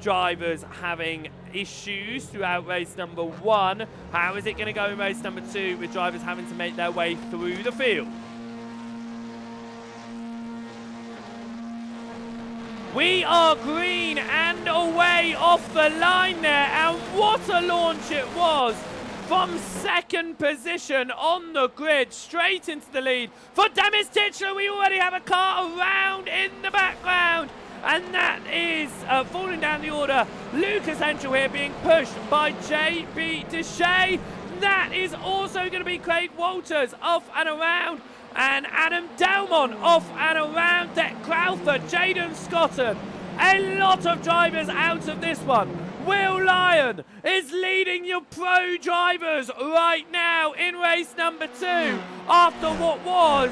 drivers having issues throughout race number 1. How is it going to go in race number 2 with drivers having to make their way through the field? We are green and away off the line there, and what a launch it was from 2nd position on the grid, straight into the lead for Demis Titchler. We already have a car around in the background, and that is falling down the order. Lucas Henschel here being pushed by JB DeShay. That is also going to be Craig Walters off and around, and Adam Delmont off and around. Det Crowther, Jaden Scotton. A lot of drivers out of this one. Will Lyon is leading your pro drivers right now in race number 2 after what was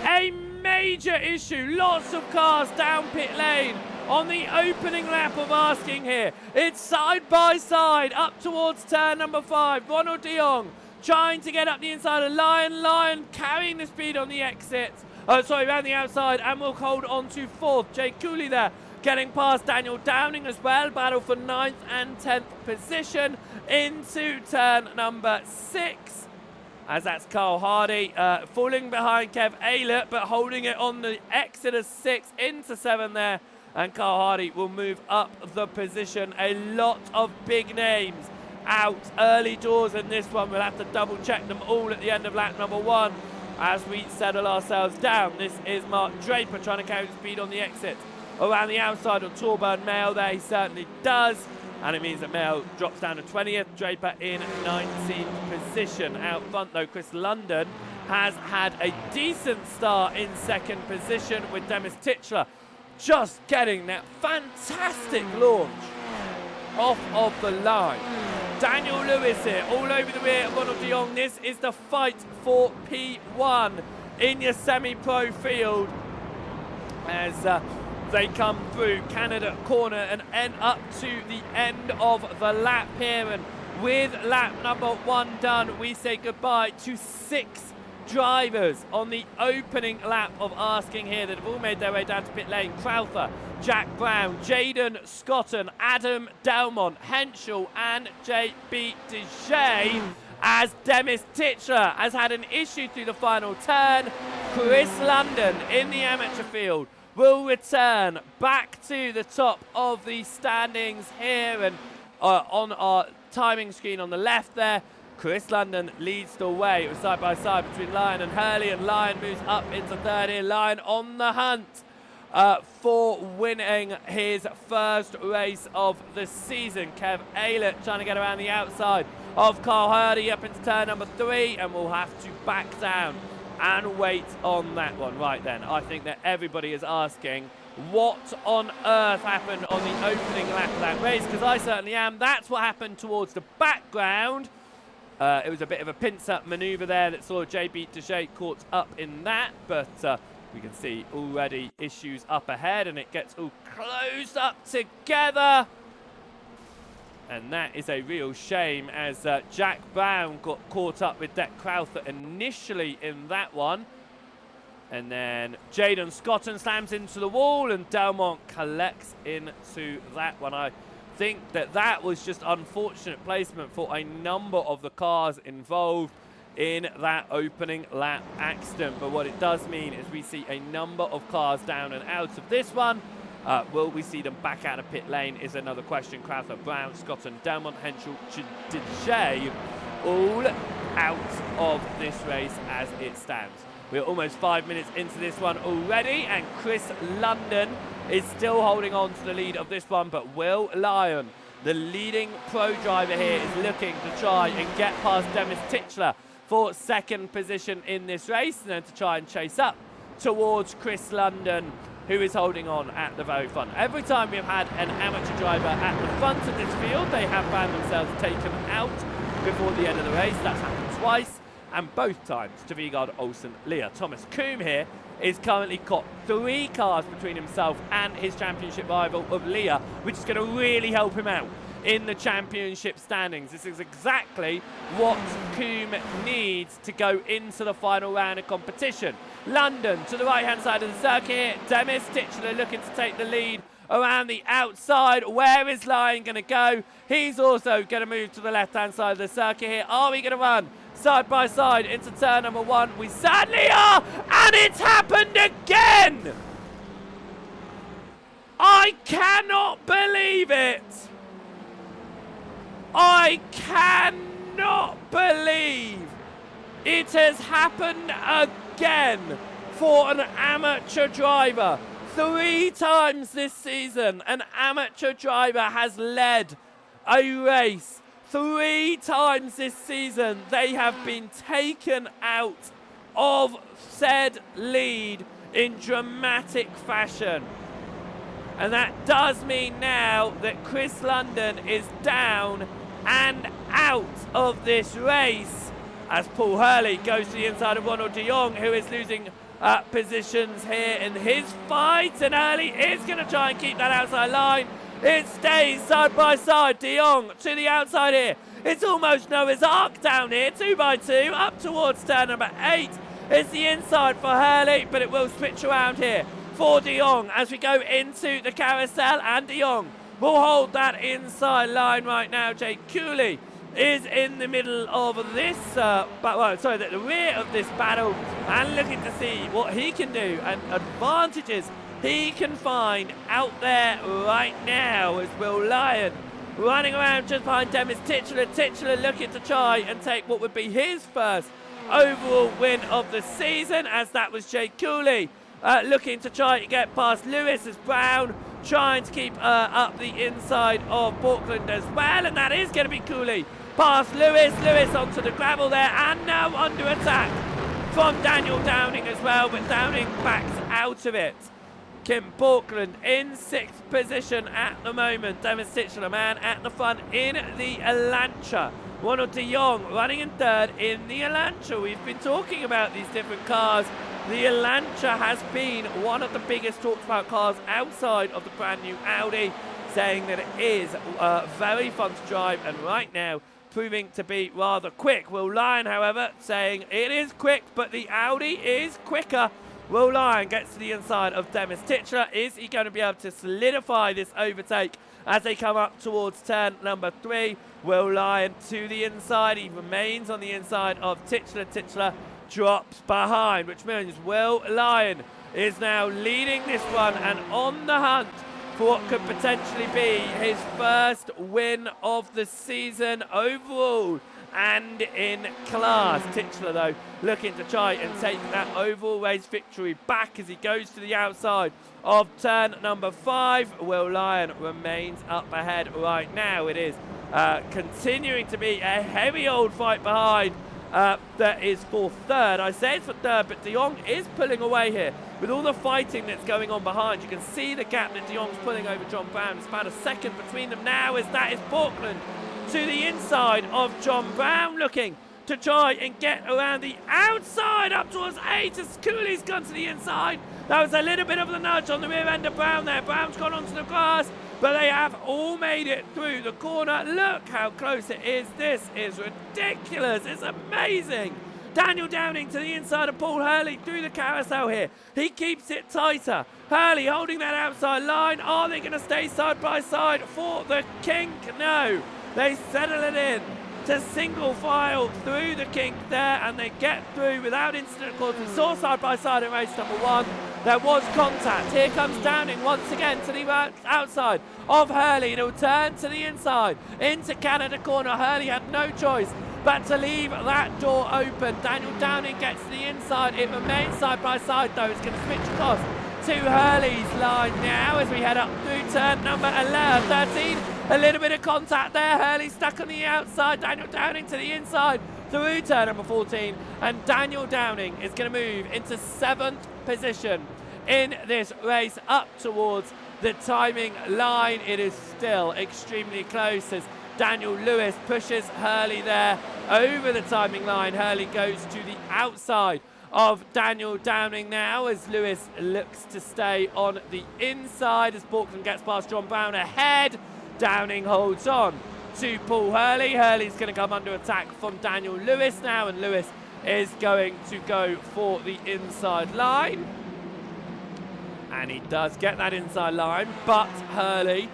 a major issue. Lots of cars down pit lane on the opening lap of Arsking here. It's side by side up towards turn number 5. Ronald de Jong trying to get up the inside of Lyon carrying the speed on the exit. Around the outside, and will hold on to 4th. Jay Cooley there getting past Daniel Downing as well. Battle for 9th and 10th position into turn number 6. As that's Carl Hardy falling behind Kev Eilert, but holding it on the exit of 6 into 7 there. And Carl Hardy will move up the position. A lot of big names out early doors in this one. We'll have to double check them all at the end of lap number 1 as we settle ourselves down. This is Mark Draper trying to carry the speed on the exit. Around the outside of Torburn Mayle there, he certainly does. And it means that Mayle drops down to 20th, Draper in 19th position. Out front though, Chris London has had a decent start in 2nd position with Demis Titchler just getting that fantastic launch off of the line. Daniel Lewis here, all over the rear of Ronald de Jong. This is the fight for P1 in your semi-pro field as they come through Canada corner and end up to the end of the lap here. And with lap number 1 done, we say goodbye to 6 drivers on the opening lap of Arsking here that have all made their way down to pit lane. Crowther, Jack Brown, Jaden Scotton, Adam Delmont, Henschel and JB DeJay, as Demis Titchler has had an issue through the final turn. Chris London in the amateur field will return back to the top of the standings here. And on our timing screen on the left there, Chris London leads the way. It was side by side between Lyon and Hurley, and Lyon moves up into third here. Lyon on the hunt for winning his first race of the season. Kev Aylett trying to get around the outside of Carl Hurley up into turn number 3, and will have to back down and wait on that one. Right then, I think that everybody is asking what on earth happened on the opening lap of that race, because I certainly am. That's what happened towards the background. It was a bit of a pincer manoeuvre there that saw JB Deshea caught up in that, but we can see already issues up ahead, and it gets all closed up together. And that is a real shame, as Jack Brown got caught up with Deck Crowther initially in that one. And then Jaden Scotton slams into the wall, and Delmont collects into that one. I think that that was just unfortunate placement for a number of the cars involved in that opening lap accident. But what it does mean is we see a number of cars down and out of this one. Will we see them back out of pit lane is another question. Crowther, Brown, Scotton, Delmont, Henschel, Deshea all out of this race as it stands. We're almost 5 minutes into this one already, and Chris London is still holding on to the lead of this one, but Will Lyon, the leading pro driver here, is looking to try and get past Demis Titchler for second position in this race, and then to try and chase up towards Chris London, who is holding on at the very front. Every time we've had an amateur driver at the front of this field, they have found themselves taken out before the end of the race. That's happened twice, and both times to Vigard, Olsen, Leah. Thomas Coombe here is currently got 3 cars between himself and his championship rival of Leah, which is going to really help him out in the championship standings. This is exactly what Coombe needs to go into the final round of competition. London to the right hand side of the circuit here. Demis Titchler looking to take the lead around the outside. Where is Lyon going to go? He's also going to move to the left hand side of the circuit here. Are we going to run side by side into turn number 1? We sadly are, and it's happened again! I cannot believe it! I cannot believe it has happened again for an amateur driver. 3 times this season, an amateur driver has led a race. 3 times this season, they have been taken out of said lead in dramatic fashion. And that does mean now that Chris London is down and out of this race, as Paul Hurley goes to the inside of Ronald de Jong, who is losing positions here in his fight, and Hurley is going to try and keep that outside line. It stays side by side. De Jong to the outside here. It's almost Noah's Ark down here, 2 by 2 up towards turn number 8. It's the inside for Hurley, but it will switch around here for de Jong as we go into the carousel, and de Jong will hold that inside line right now. Jake Cooley is in the middle of this, the rear of this battle, and looking to see what he can do and advantages he can find out there right now, as Will Lyon running around just behind Demis Titchler. Titchler looking to try and take what would be his first overall win of the season, as that was Jake Cooley looking to try to get past Lewis, as Brown trying to keep up the inside of Portland as well, and that is going to be Cooley past Lewis. Lewis onto the gravel there, and now under attack from Daniel Downing as well, but Downing backs out of it. Kim Portland in 6th position at the moment. Demis Titchler, man at the front in the Elantra. Ronald de Jong running in 3rd in the Elantra. We've been talking about these different cars. The Elantra has been one of the biggest talked about cars outside of the brand new Audi, saying that it is very fun to drive, and right now proving to be rather quick. Will Lyon, however, saying it is quick, but the Audi is quicker. Will Lyon gets to the inside of Demis Titchler. Is he going to be able to solidify this overtake as they come up towards turn number 3? Will Lyon to the inside. He remains on the inside of Titchler. Titchler drops behind, which means Will Lyon is now leading this one and on the hunt for what could potentially be his first win of the season overall and in class. Titchler, though, looking to try and take that overall race victory back as he goes to the outside of turn number 5. Will Lyon remains up ahead right now. It is continuing to be a heavy old fight behind. That is for third. I say it's for third, but De Jong is pulling away here. With all the fighting that's going on behind, you can see the gap that De Jong's pulling over John Brown. It's about a second between them now as that is Portland to the inside of John Brown, looking to try and get around the outside up towards 8 as Cooley's gone to the inside. That was a little bit of the nudge on the rear end of Brown there. Brown's gone onto the grass, but they have all made it through the corner. Look how close it is. This is ridiculous. It's amazing. Daniel Downing to the inside of Paul Hurley through the carousel here. He keeps it tighter. Hurley holding that outside line. Are they going to stay side by side for the kink? No. They settle it in to single file through the kink there, and they get through without incident. Of course, we saw side by side in race number 1. There was contact. Here comes Downing once again to the outside of Hurley, and he'll turn to the inside into Canada corner. Hurley had no choice but to leave that door open. Daniel Downing gets to the inside. It remains side by side though. It's going to switch across to Hurley's line now as we head up through turn number 13. A little bit of contact there. Hurley stuck on the outside. Daniel Downing to the inside through turn number 14. And Daniel Downing is going to move into 7th position in this race up towards the timing line. It is still extremely close as Daniel Lewis pushes Hurley there over the timing line. Hurley goes to the outside of Daniel Downing now as Lewis looks to stay on the inside as Portland gets past John Brown ahead. Downing holds on to Paul Hurley. Hurley's going to come under attack from Daniel Lewis now, and Lewis is going to go for the inside line. And he does get that inside line, but Hurley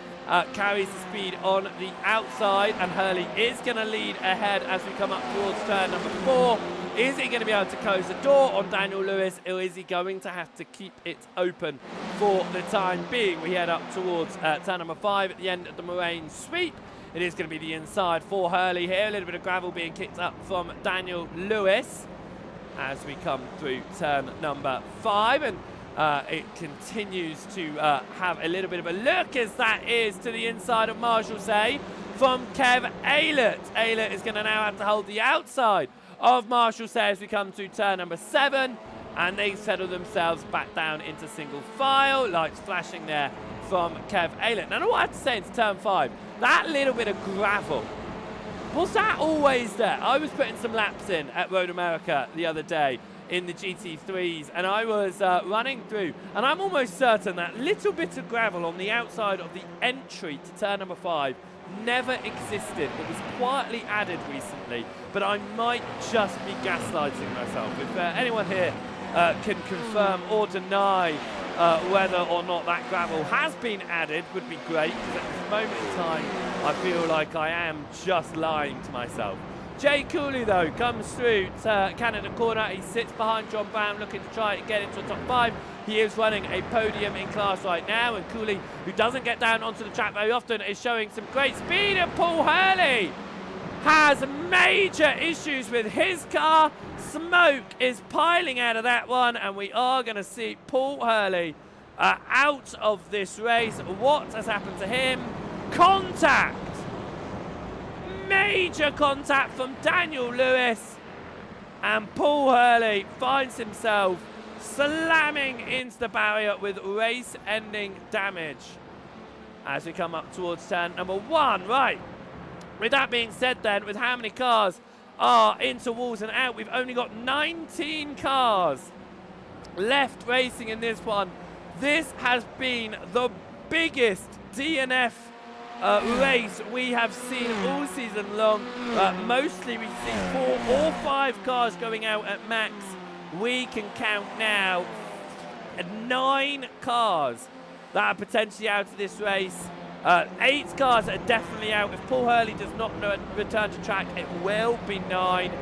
carries the speed on the outside, and Hurley is going to lead ahead as we come up towards turn number 4. Is he going to be able to close the door on Daniel Lewis, or is he going to have to keep it open for the time being? We head up towards turn number 5 at the end of the Moraine sweep. It is going to be the inside for Hurley here. A little bit of gravel being kicked up from Daniel Lewis as we come through turn number 5. And it continues to have a little bit of a look as that is to the inside of Marshall Say from Kev Aylett. Aylett is going to now have to hold the outside of Marshall Say as we come to turn number 7, and they settle themselves back down into single file. Lights flashing there from Kev Aylett. Now, what I have to say into turn 5, that little bit of gravel, was that always there? I was putting some laps in at Road America the other day in the GT3s, and I was running through, and I'm almost certain that little bit of gravel on the outside of the entry to turn number 5 never existed. It was quietly added recently, but I might just be gaslighting myself. If anyone here can confirm or deny whether or not that gravel has been added, would be great, because at this moment in time I feel like I am just lying to myself. Jay Cooley, though, comes through to Canada corner. He sits behind John Brown, looking to try and get into the top 5. He is running a podium in class right now, and Cooley, who doesn't get down onto the track very often, is showing some great speed. And Paul Hurley has major issues with his car. Smoke is piling out of that one, and we are going to see Paul Hurley out of this race. What has happened to him? Contact! Major contact from Daniel Lewis, and Paul Hurley finds himself slamming into the barrier with race-ending damage as we come up towards turn number 1. Right, with that being said then, with how many cars are into walls and out, we've only got 19 cars left racing in this one. This has been the biggest DNF race we have seen all season long. Mostly we see 4 or 5 cars going out at max. We can count now 9 cars that are potentially out of this race. 8 cars are definitely out. If Paul Hurley does not return to track, it will be 9.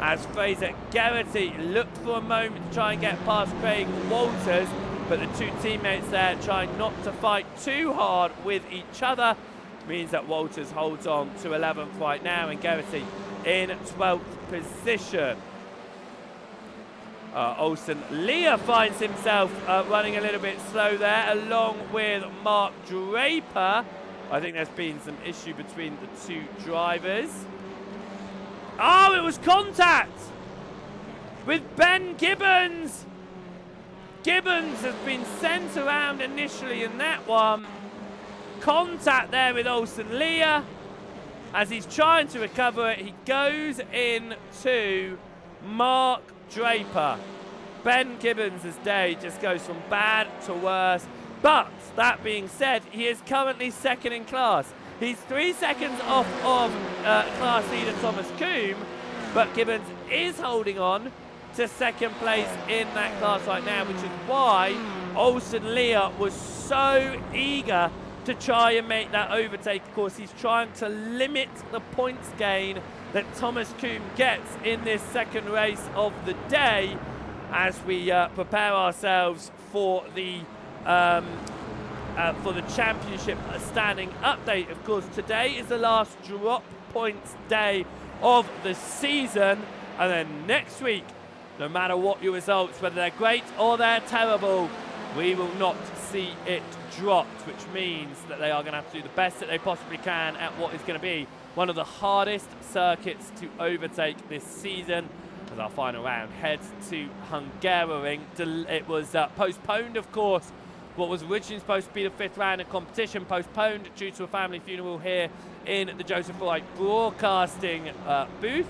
as Fraser Geraghty looked for a moment to try and get past Craig Walters, but the two teammates there trying not to fight too hard with each other. Means that Walters holds on to 11th right now, and Geraghty in 12th position. Olsen Leah finds himself running a little bit slow there, along with Mark Draper. I think there's been some issue between the two drivers. Oh, it was contact with Ben Gibbons. Gibbons has been sent around initially in that one. Contact there with Olsen Leah. As he's trying to recover it, he goes into Mark Draper. Ben Gibbons' day just goes from bad to worse. But that being said, he is currently second in class. He's 3 seconds off of class leader Thomas Coombe, but Gibbons is holding on to second place in that class right now, which is why Olsen Leah was so eager to try and make that overtake. Of course, he's trying to limit the points gain that Thomas Coombe gets in this second race of the day, as we prepare ourselves for the championship standing update. Of course, today is the last drop points day of the season, and then next week, no matter what your results, whether they're great or they're terrible, we will not see it dropped, which means that they are going to have to do the best that they possibly can at what is going to be one of the hardest circuits to overtake this season, as our final round heads to Hungary. It was postponed, of course. What was originally supposed to be the 5th round of competition, postponed due to a family funeral here in the Joseph Wright broadcasting booth.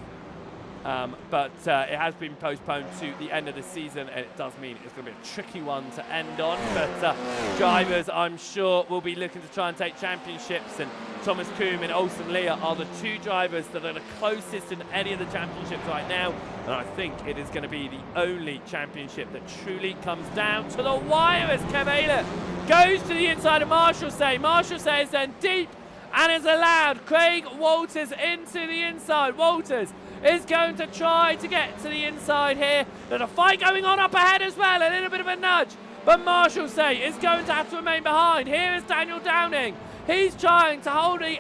But it has been postponed to the end of the season, and it does mean it's going to be a tricky one to end on. But drivers, I'm sure, will be looking to try and take championships, and Thomas Coombe and Olsen Leah are the two drivers that are the closest in any of the championships right now, and I think it is going to be the only championship that truly comes down to the wire as Kev Aylett goes to the inside of Marshall Say. Marshall Say is then deep and is allowed Craig Walters into the inside. Walters is going to try to get to the inside here. There's a fight going on up ahead as well, a little bit of a nudge, but Marshall Say is going to have to remain behind. Here is Daniel Downing. He's trying to hold the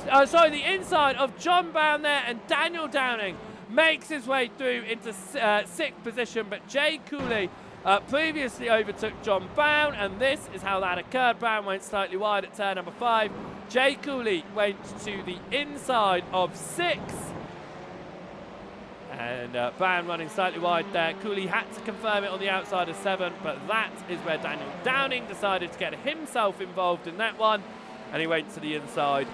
the inside of John Brown there, and Daniel Downing makes his way through into 6th position, but Jay Cooley previously overtook John Brown, and this is how that occurred. Brown went slightly wide at turn number 5. Jay Cooley went to the inside of 6. And Brown running slightly wide there. Cooley had to confirm it on the outside of 7, but that is where Daniel Downing decided to get himself involved in that one, and he went to the inside.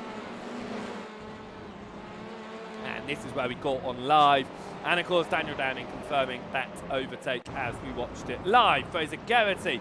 And this is where we got on live. And of course, Daniel Downing confirming that overtake as we watched it live. Fraser Geraghty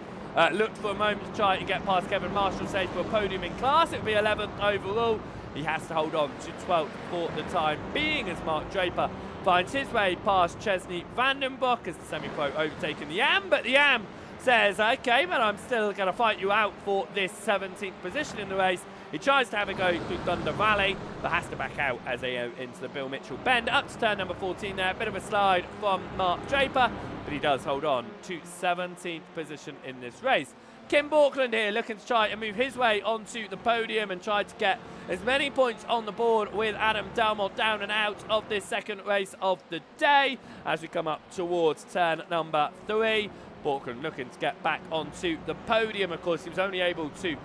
looked for a moment to try and get past Kevin Marshall, safe for a podium in class. It would be 11th overall. He has to hold on to 12th for the time being, as Mark Draper finds his way past Chesney Vandenbroek as the semi-pro overtaking the AM, but the AM says, okay, but I'm still going to fight you out for this 17th position in the race. He tries to have a go through Thunder Valley, but has to back out as they go into the Bill Mitchell bend. Up to turn number 14 there, a bit of a slide from Mark Draper, but he does hold on to 17th position in this race. Kim Borkland here looking to try and move his way onto the podium and try to get as many points on the board with Adam Delmont down and out of this second race of the day as we come up towards turn number 3. Borkland looking to get back onto the podium. Of course, he was only able to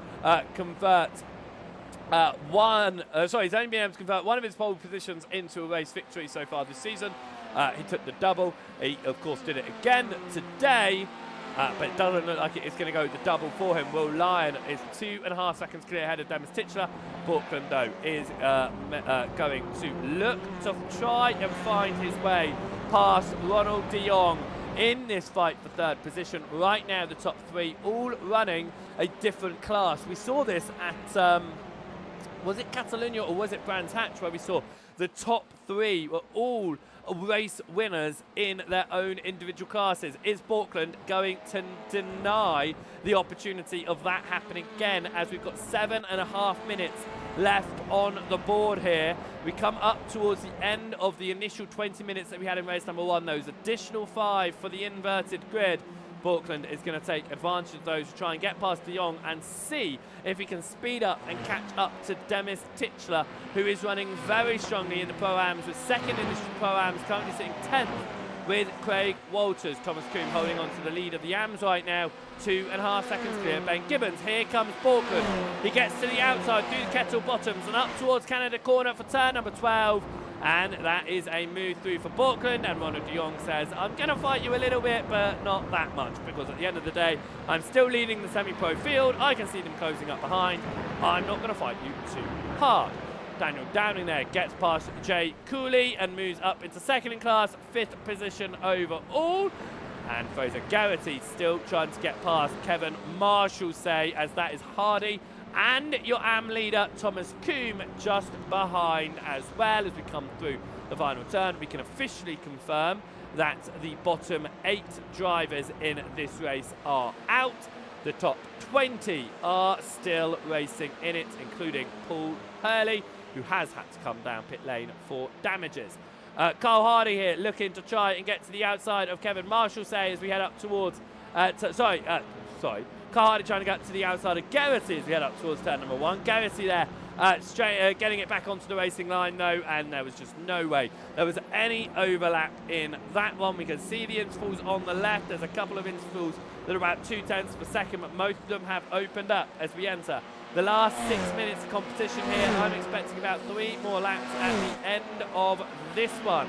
convert he's only been able to convert one of his pole positions into a race victory so far this season. He took the double. He, of course, did it again today. But it doesn't look like it's going to go the double for him. Will Lyon is 2.5 seconds clear ahead of Demis Titchler. Borkland, though, is going to look to try and find his way past Ronald de Jong in this fight for 3rd position. Right now, the top 3 all running a different class. We saw this at, was it Catalunya or was it Brands Hatch, where we saw the top 3 were all race winners in their own individual classes. Is Portland going to deny the opportunity of that happening again, as we've got 7.5 minutes left on the board here? We come up towards the end of the initial 20 minutes that we had in race number 1. Those additional 5 for the inverted grid. Portland is going to take advantage of those to try and get past De Jong and see if he can speed up and catch up to Demis Tichler, who is running very strongly in the Pro-Ams, with second in the Pro-Ams, currently sitting 10th with Craig Walters. Thomas Coombe holding on to the lead of the AMs right now, 2.5 seconds clear. Ben Gibbons, here comes Portland. He gets to the outside through the kettle bottoms and up towards Canada corner for turn number 12. And that is a move through for Portland, and Ronald de Jong says, I'm going to fight you a little bit, but not that much, because at the end of the day, I'm still leading the semi-pro field. I can see them closing up behind. I'm not going to fight you too hard. Daniel Downing there gets past Jay Cooley and moves up into second in class, 5th position overall. And Fraser Garrity still trying to get past Kevin Marshall-Say, as that is Hardy. And your AM leader, Thomas Coombe, just behind as well. As we come through the final turn, we can officially confirm that the bottom 8 drivers in this race are out. The top 20 are still racing in it, including Paul Hurley, who has had to come down pit lane for damages. Carl Hardy here looking to try and get to the outside of Kevin Marshall-Say as we head up towards... Carl Hardy trying to get to the outside of Garrity as we head up towards turn number 1. Garrity there, getting it back onto the racing line though, and there was just no way there was any overlap in that one. We can see the intervals on the left. There's a couple of intervals that are about 0.2 per second, but most of them have opened up as we enter the last 6 minutes of competition here. I'm expecting about 3 more laps at the end of this one.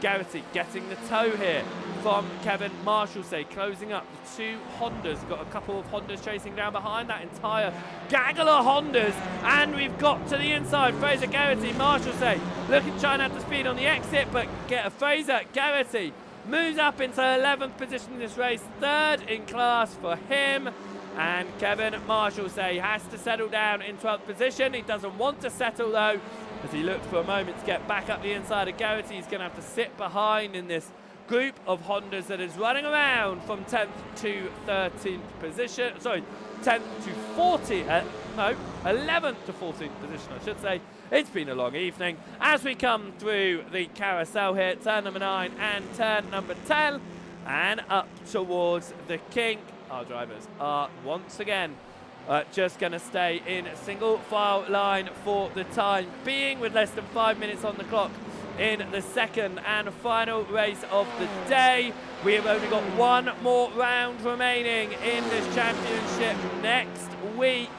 Garrity getting the tow here from Kevin Marshall-Say, closing up the 2 Hondas. Got a couple of Hondas chasing down behind that entire gaggle of Hondas, and we've got to the inside. Fraser Garrity, Marshall-Say looking to try and have the speed on the exit, but Fraser Garrity moves up into 11th position in this race, 3rd in class for him. And Kevin Marshall-Say has to settle down in 12th position. He doesn't want to settle though, as he looked for a moment to get back up the inside of Garrity. He's going to have to sit behind in this group of Hondas that is running around from 10th to 13th position. Sorry, 10th to 11th to 14th position, I should say. It's been a long evening as we come through the carousel here, turn number 9 and turn number 10, and up towards the kink. Our drivers are once again just going to stay in a single file line for the time being, with less than 5 minutes on the clock in the second and final race of the day. We have only got 1 more round remaining in this championship next week.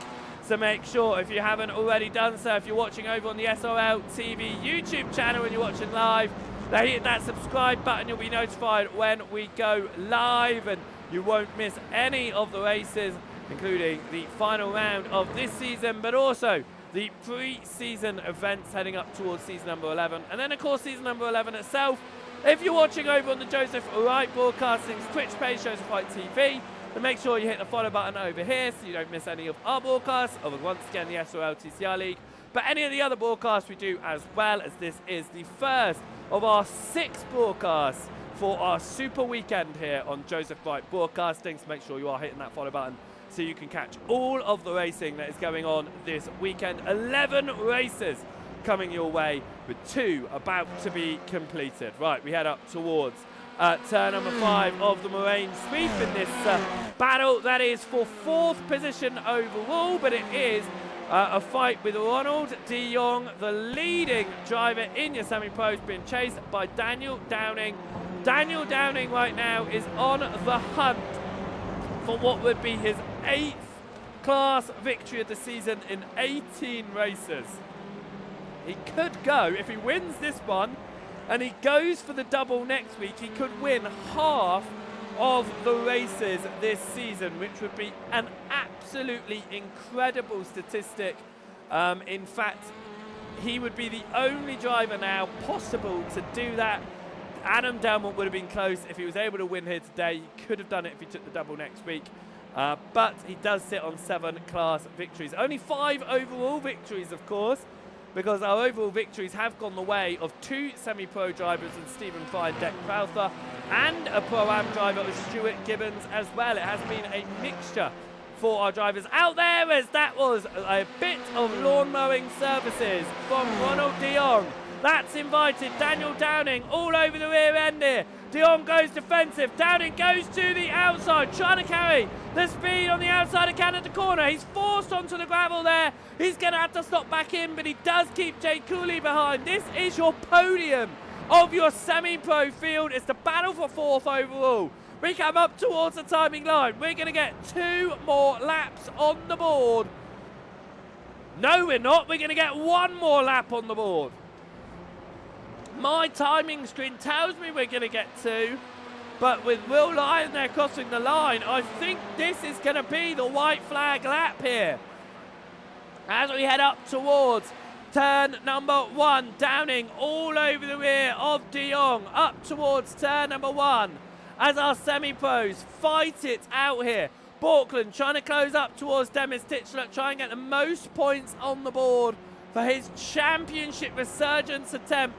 So make sure, if you haven't already done so, if you're watching over on the SRL TV YouTube channel and you're watching live, hit that subscribe button. You'll be notified when we go live, and you won't miss any of the races, including the final round of this season, but also the pre-season events heading up towards season number 11. And then, of course, season number 11 itself. If you're watching over on the Joseph Wright Broadcasting's Twitch page, Joseph Wright TV, then make sure you hit the follow button over here so you don't miss any of our broadcasts of, once again, the SRL TCR League, but any of the other broadcasts we do as well, as this is the first of our 6 broadcasts for our super weekend here on Joseph Wright Broadcasting. So make sure you are hitting that follow button so you can catch all of the racing that is going on this weekend. 11 races coming your way, with 2 about to be completed. Right, we head up towards turn number 5 of the Moraine Sweep in this battle that is for 4th position overall, but it is a fight with Ronald de Jong, the leading driver in your semi-pros, being chased by Daniel Downing. Daniel Downing right now is on the hunt for what would be his 8th class victory of the season in 18 races. He could go, if he wins this one and he goes for the double next week, he could win half of the races this season, which would be an absolutely incredible statistic. In fact, he would be the only driver now possible to do that. Adam Delmont would have been close if he was able to win here today. He could have done it if he took the double next week. But he does sit on 7 class victories. Only 5 overall victories, of course. because our overall victories have gone the way of 2 semi-pro drivers in Stephen Fry and Deck Crowther, and a Pro-Am driver of Stuart Gibbons as well. It has been a mixture for our drivers out there, as that was a bit of lawn mowing services from Ronald de Jong. That's invited Daniel Downing all over the rear end here. De Jong goes defensive. Downing goes to the outside, trying to carry the speed on the outside of Canada corner. He's forced onto the gravel there. He's going to have to stop back in, but he does keep Jay Cooley behind. This is your podium of your semi-pro field. It's the battle for 4th overall. We come up towards the timing line. We're going to get 2 more laps on the board. No, we're not. We're going to get 1 more lap on the board. My timing screen tells me we're going to get 2, but with Will Lyon there crossing the line, I think this is going to be the white flag lap here. As we head up towards turn number 1, Downing all over the rear of de Jong, up towards turn number 1, as our semi-pros fight it out here. Borkland trying to close up towards Demis Titchler, trying to get the most points on the board for his championship resurgence attempt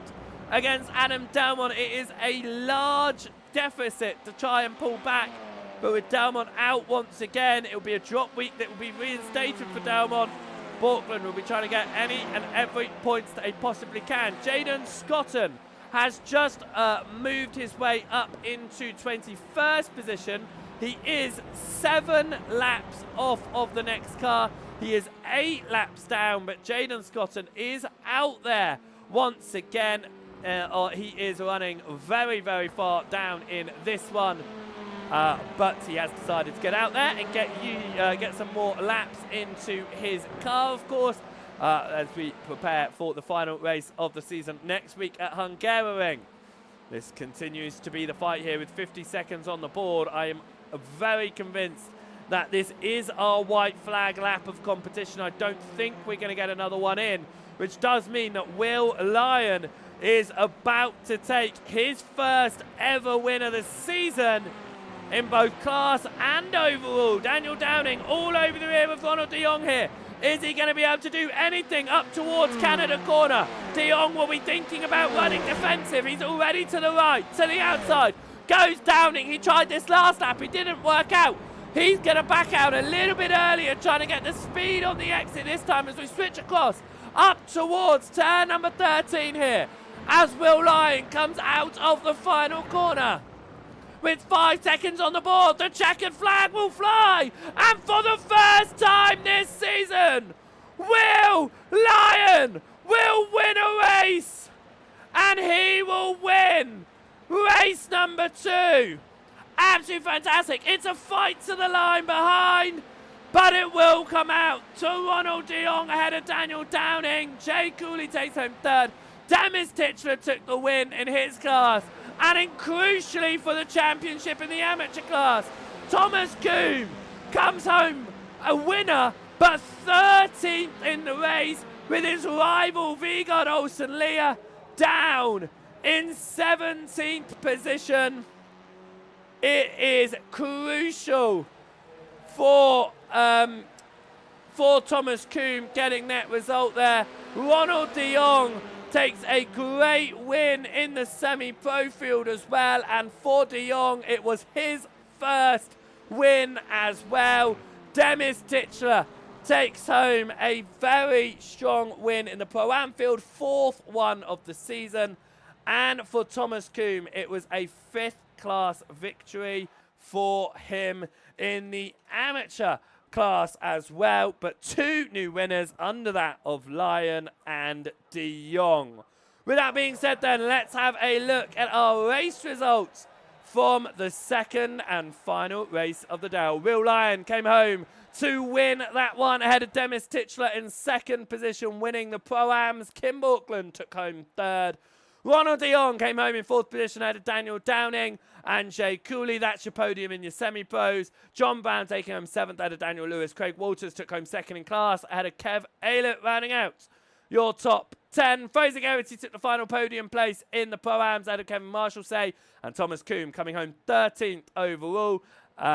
against Adam Delmont. It is a large deficit to try and pull back, but with Delmont out once again, it will be a drop week that will be reinstated for Delmont. Borkland will be trying to get any and every points that he possibly can. Jaden Scotton has just moved his way up into 21st position. He is 7 laps off of the next car. He is 8 laps down, but Jaden Scotton is out there once again. He is running very, very far down in this one, but he has decided to get out there and get some more laps into his car, of course, as we prepare for the final race of the season next week at Hungaroring. This continues to be the fight here with 50 seconds on the board. I am very convinced that this is our white flag lap of competition. I don't think we're going to get another one in, which does mean that Will Lyon is about to take his first ever win of the season in both class and overall. Daniel Downing all over the rear of Ronald de Jong here. Is he going to be able to do anything up towards Canada corner? De Jong will be thinking about running defensive. He's already to the right, to the outside. Goes Downing. He tried this last lap. It didn't work out. He's going to back out a little bit earlier, trying to get the speed on the exit this time as we switch across up towards turn number 13 here, as Will Lyon comes out of the final corner. With 5 seconds on the board, the checkered flag will fly, and for the first time this season, Will Lyon will win a race, and he will win race number 2. Absolutely fantastic. It's a fight to the line behind, but it will come out to Ronald de Jong ahead of Daniel Downing. Jay Cooley takes home 3rd. Demis Titchler took the win in his class. And then crucially for the championship in the amateur class, Thomas Coombe comes home a winner, but 13th in the race, with his rival Vigard Olsen Leah down in 17th position. It is crucial for Thomas Coombe getting that result there. Ronald de Jong takes a great win in the semi-pro field as well, and for de Jong it was his first win as well. Demis Titchler takes home a very strong win in the Pro-Am field, 4th one of the season, and for Thomas Coombe it was a 5th class victory for him in the amateur class as well, but 2 new winners under that of Lyon and de Jong. With that being said then, let's have a look at our race results from the second and final race of the day. Will Lyon came home to win that one ahead of Demis Titchler in 2nd position, winning the Pro-Ams. Kim Borkland took home 3rd. Ronald de Jong came home in 4th position ahead of Daniel Downing and Jay Cooley. That's your podium in your semi-pros. John Brown taking home 7th ahead of Daniel Lewis. Craig Walters took home 2nd in class ahead of Kev Aylett, rounding out your top 10. Fraser Garrity took the final podium place in the Pro-Ams ahead of Kevin Marshall and Thomas Coombe coming home 13th overall.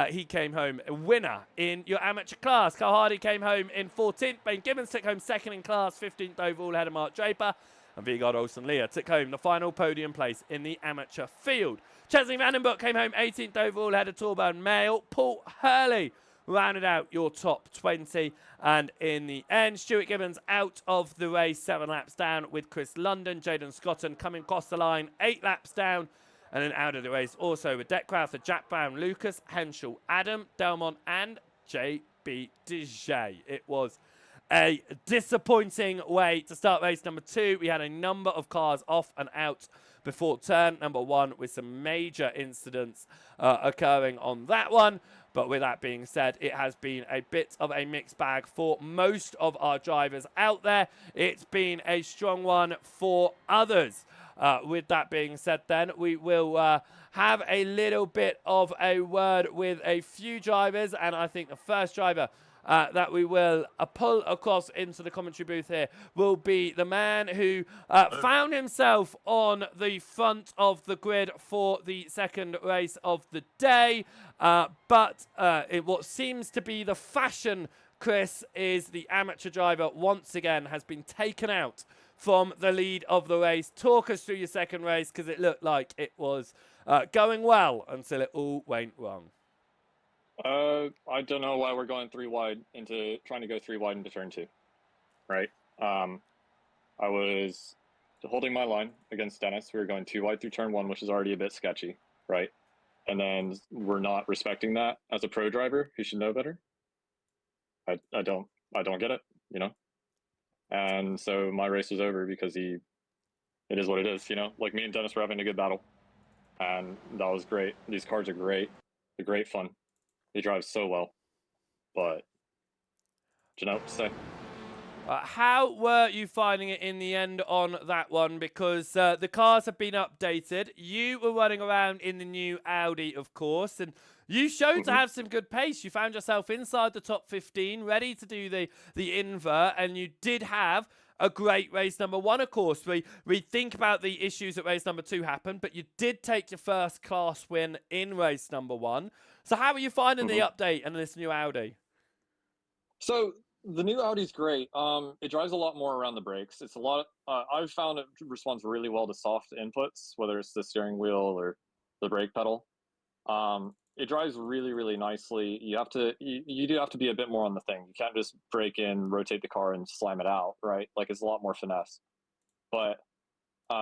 he came home a winner in your amateur class. Carl Hardy came home in 14th. Ben Gibbons took home second in class, 15th overall ahead of Mark Draper. And Vigard Olsen-Leah took home the final podium place in the amateur field. Chesley Vandenbroek came home 18th overall ahead of Torban Mail. Paul Hurley rounded out your top 20. And in the end, Stuart Gibbons out of the race, 7 laps down with Chris London. Jaden Scotton coming across the line, 8 laps down. And then out of the race also with Deck Crowther, Jack Brown, Lucas, Henschel, Adam, Delmont, and JB Dijay. It was a disappointing way to start race number 2. We had a number of cars off and out before turn number 1 with some major incidents occurring on that one. But with that being said, it has been a bit of a mixed bag for most of our drivers out there. It's been a strong one for others. With that being said then, we will have a little bit of a word with a few drivers, and I think the first driver that we will pull across into the commentary booth here will be the man who found himself on the front of the grid for the second race of the day, but what seems to be the fashion, Chris, is the amateur driver once again has been taken out from the lead of the race. Talk us through your second race, because it looked like it was going well until it all went wrong. I don't know why we're going trying to go 3 wide into turn 2, right? I was holding my line against Dennis. We were going 2 wide through turn 1, which is already a bit sketchy, right? And then we're not respecting that as a pro driver who should know better. I don't get it, you know? And so my race was over because it is what it is, you know? Like, me and Dennis were having a good battle, and that was great. These cars are great. They're great fun. They drive so well. But, do you know what to say? How were you finding it in the end on that one? Because the cars have been updated. You were running around in the new Audi, of course, and you showed to have some good pace. You found yourself inside the top 15, ready to do the invert, and you did have a great race number 1, of course. We think about the issues that race number 2 happened, but you did take your first class win in race number 1. So how are you finding the update and this new Audi? So the new Audi's great. It drives a lot more around the brakes. It's a lot. I've found it responds really well to soft inputs, whether it's the steering wheel or the brake pedal. It drives really, really nicely. You do have to be a bit more on the thing. You can't just brake in, rotate the car, and slam it out, right? Like, it's a lot more finesse. But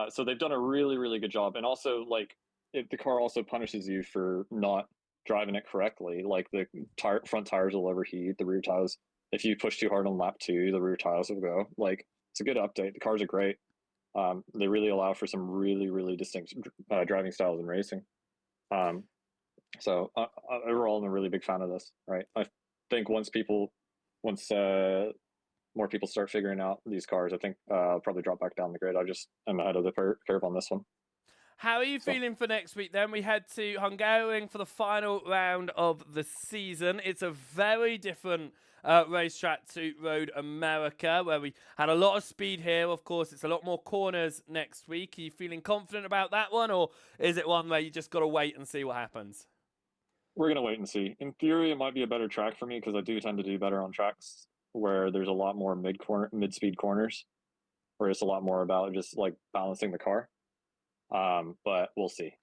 so they've done a really, really good job. And also, like, the car also punishes you for not driving it correctly. Like, the front tires will overheat, the rear tires. If you push too hard on lap 2, the rear tires will go. Like, it's a good update. The cars are great. They really allow for some really, really distinct driving styles in racing. So overall, I'm a really big fan of this, right? I think once more people start figuring out these cars, I think I'll probably drop back down the grid. I just am ahead of the curve on this one. How are you feeling for next week then? We head to Hungaroring for the final round of the season. It's a very different racetrack to Road America, where we had a lot of speed here. Of course, it's a lot more corners next week. Are you feeling confident about that one, or is it one where you just got to wait and see what happens? We're going to wait and see. In theory, it might be a better track for me because I do tend to do better on tracks where there's a lot more mid-speed corners, where it's a lot more about just like balancing the car. But we'll see.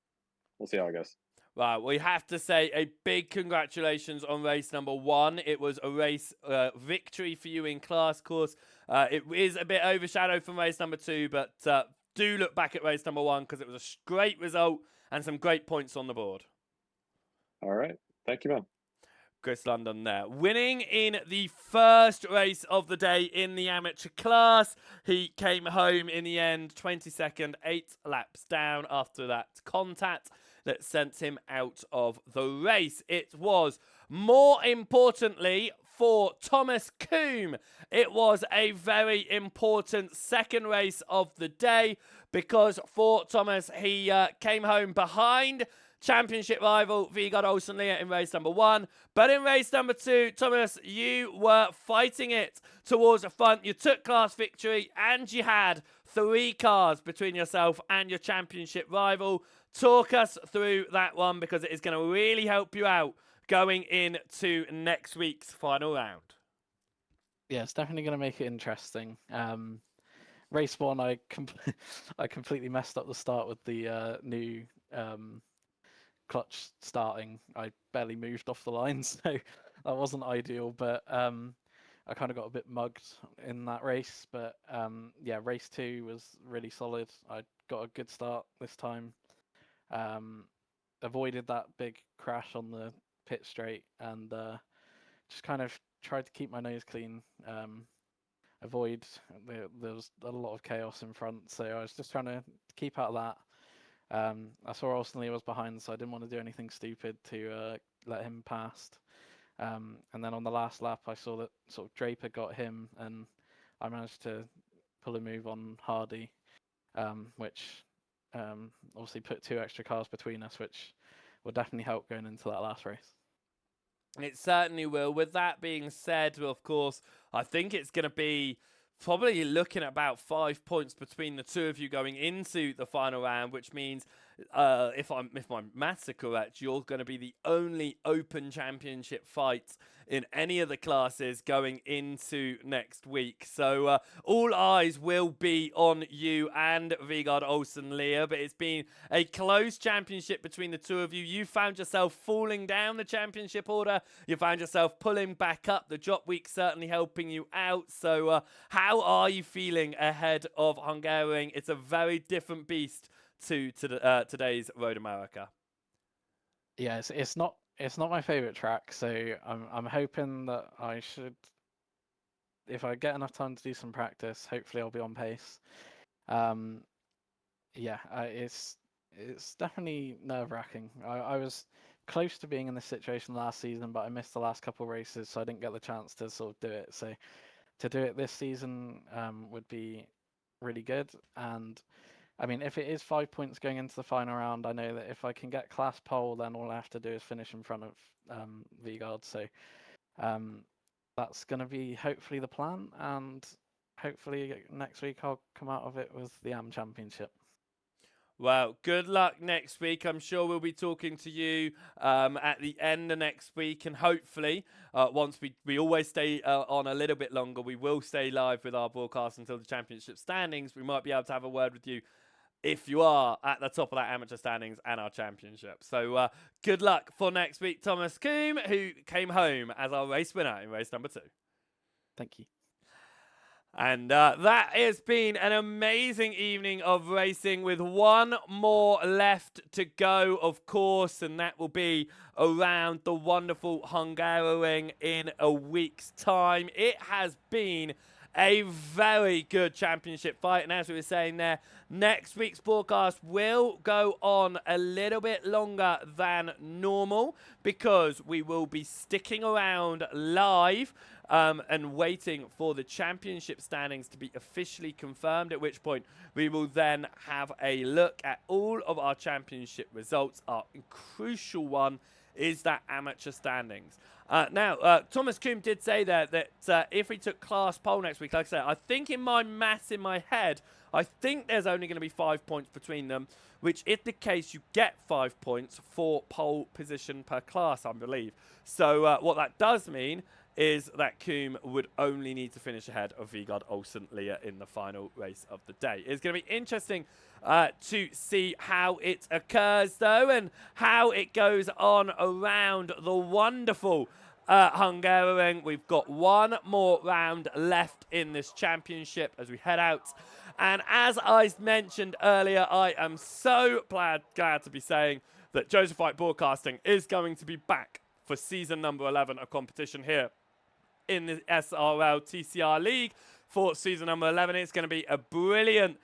We'll see how it goes. Right, we have to say a big congratulations on race number 1. It was a race victory for you in class course. It is a bit overshadowed from race number 2, but do look back at race number 1 because it was a great result and some great points on the board. All right. Thank you, man. Chris London there, winning in the first race of the day in the amateur class. He came home in the end 22nd, 8 laps down after that contact that sent him out of the race. It was, more importantly, for Thomas Coombe, it was a very important second race of the day because for Thomas, he came home behind championship rival Vigard Olsen-Leah in race number 1. But in race number 2, Thomas, you were fighting it towards the front. You took class victory and you had 3 cars between yourself and your championship rival. Talk us through that one because it is going to really help you out going into next week's final round? Yeah, it's definitely going to make it interesting. Race 1, I completely messed up the start with the new clutch starting. I barely moved off the line, so that wasn't ideal. But I kind of got a bit mugged in that race. But yeah, race 2 was really solid. I got a good start this time. Avoided that big crash on the pit straight, and just kind of tried to keep my nose clean. Avoid there was a lot of chaos in front, so I was just trying to keep out of that. I saw Olsen Lee was behind, so I didn't want to do anything stupid to let him past. And then on the last lap, I saw that sort of Draper got him, and I managed to pull a move on Hardy, which obviously put 2 extra cars between us, which will definitely help going into that last race. It certainly will. With that being said, of course, I think it's going to be probably looking at about 5 points between the two of you going into the final round, which means if my maths are correct, you're going to be the only open championship fight in any of the classes going into next week. So all eyes will be on you and Vigard Olsen Leah, but it's been a close championship between the two of you. You found yourself falling down the championship order. You found yourself pulling back up. The drop week certainly helping you out. So how are you feeling ahead of Hungaroring? It's a very different beast to today's Road America. Yeah, it's not my favorite track, so I'm hoping that I should, if I get enough time to do some practice, hopefully I'll be on pace. Yeah, it's definitely nerve-wracking. I was close to being in this situation last season, but I missed the last couple of races, so I didn't get the chance to sort of do it. So to do it this season would be really good. And I mean, if it is 5 points going into the final round, I know that if I can get class pole, then all I have to do is finish in front of Vigard. So that's going to be hopefully the plan, and hopefully next week I'll come out of it with the AM Championship. Well, good luck next week. I'm sure we'll be talking to you at the end of next week, and hopefully once we always stay on a little bit longer, we will stay live with our broadcast until the championship standings. We might be able to have a word with you if you are at the top of that amateur standings and our championship. So good luck for next week, Thomas Coombe, who came home as our race winner in race number 2. Thank you. And that has been an amazing evening of racing with one more left to go, of course, and that will be around the wonderful Hungaroring in a week's time. It has been a very good championship fight, and as we were saying there, next week's broadcast will go on a little bit longer than normal because we will be sticking around live and waiting for the championship standings to be officially confirmed, at which point we will then have a look at all of our championship results. Our crucial one is that amateur standings. Now, Thomas Coombe did say there that if we took class pole next week, like I said, I think in my maths in my head, I think there's only going to be 5 points between them, which if the case, you get 5 points for pole position per class, I believe. So what that does mean is that Coombe would only need to finish ahead of Vigard Olsen Leah in the final race of the day. It's going to be interesting to see how it occurs, though, and how it goes on around the wonderful Hungaroring. We've got one more round left in this championship as we head out. And as I mentioned earlier, I am so glad to be saying that Joseph Wright Broadcasting is going to be back for season number 11 of competition here in the SRL TCR League for season number 11. It's going to be a brilliant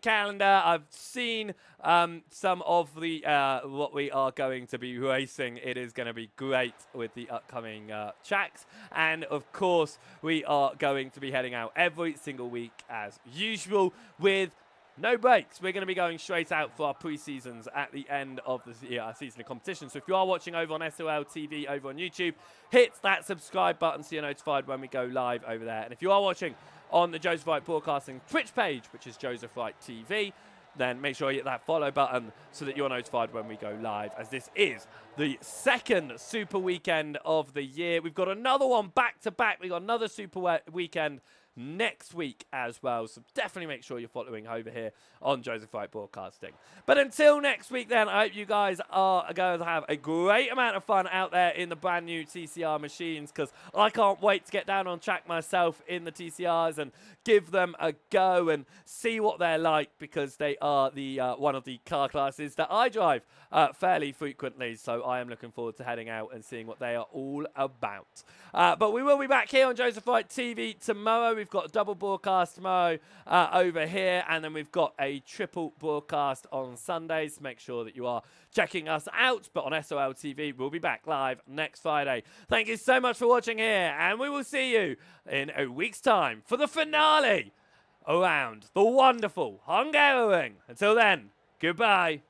calendar. I've seen some of the what we are going to be racing. It is going to be great with the upcoming tracks. And of course, we are going to be heading out every single week as usual with no breaks. We're going to be going straight out for our pre-seasons at the end of the season of competition. So if you are watching over on SRL TV over on YouTube, hit that subscribe button so you're notified when we go live over there. And if you are watching on the Joseph Wright Broadcasting Twitch page, which is Joseph Wright TV, then make sure you hit that follow button so that you're notified when we go live, as this is the second Super Weekend of the year. We've got another one back to back. We've got another Super Weekend next week as well, so definitely make sure you're following over here on Joseph Wright Broadcasting. But until next week then, I hope you guys are going to have a great amount of fun out there in the brand new TCR machines, because I can't wait to get down on track myself in the TCRs and give them a go and see what they're like, because they are the one of the car classes that I drive fairly frequently, so I am looking forward to heading out and seeing what they are all about. But we will be back here on Joseph Wright TV tomorrow. We've got a double broadcast tomorrow over here, and then we've got a triple broadcast on Sundays. Make sure that you are checking us out. But on SRL TV, we'll be back live next Friday. Thank you so much for watching here, and we will see you in a week's time for the finale around the wonderful Hungaroring. Until then, goodbye.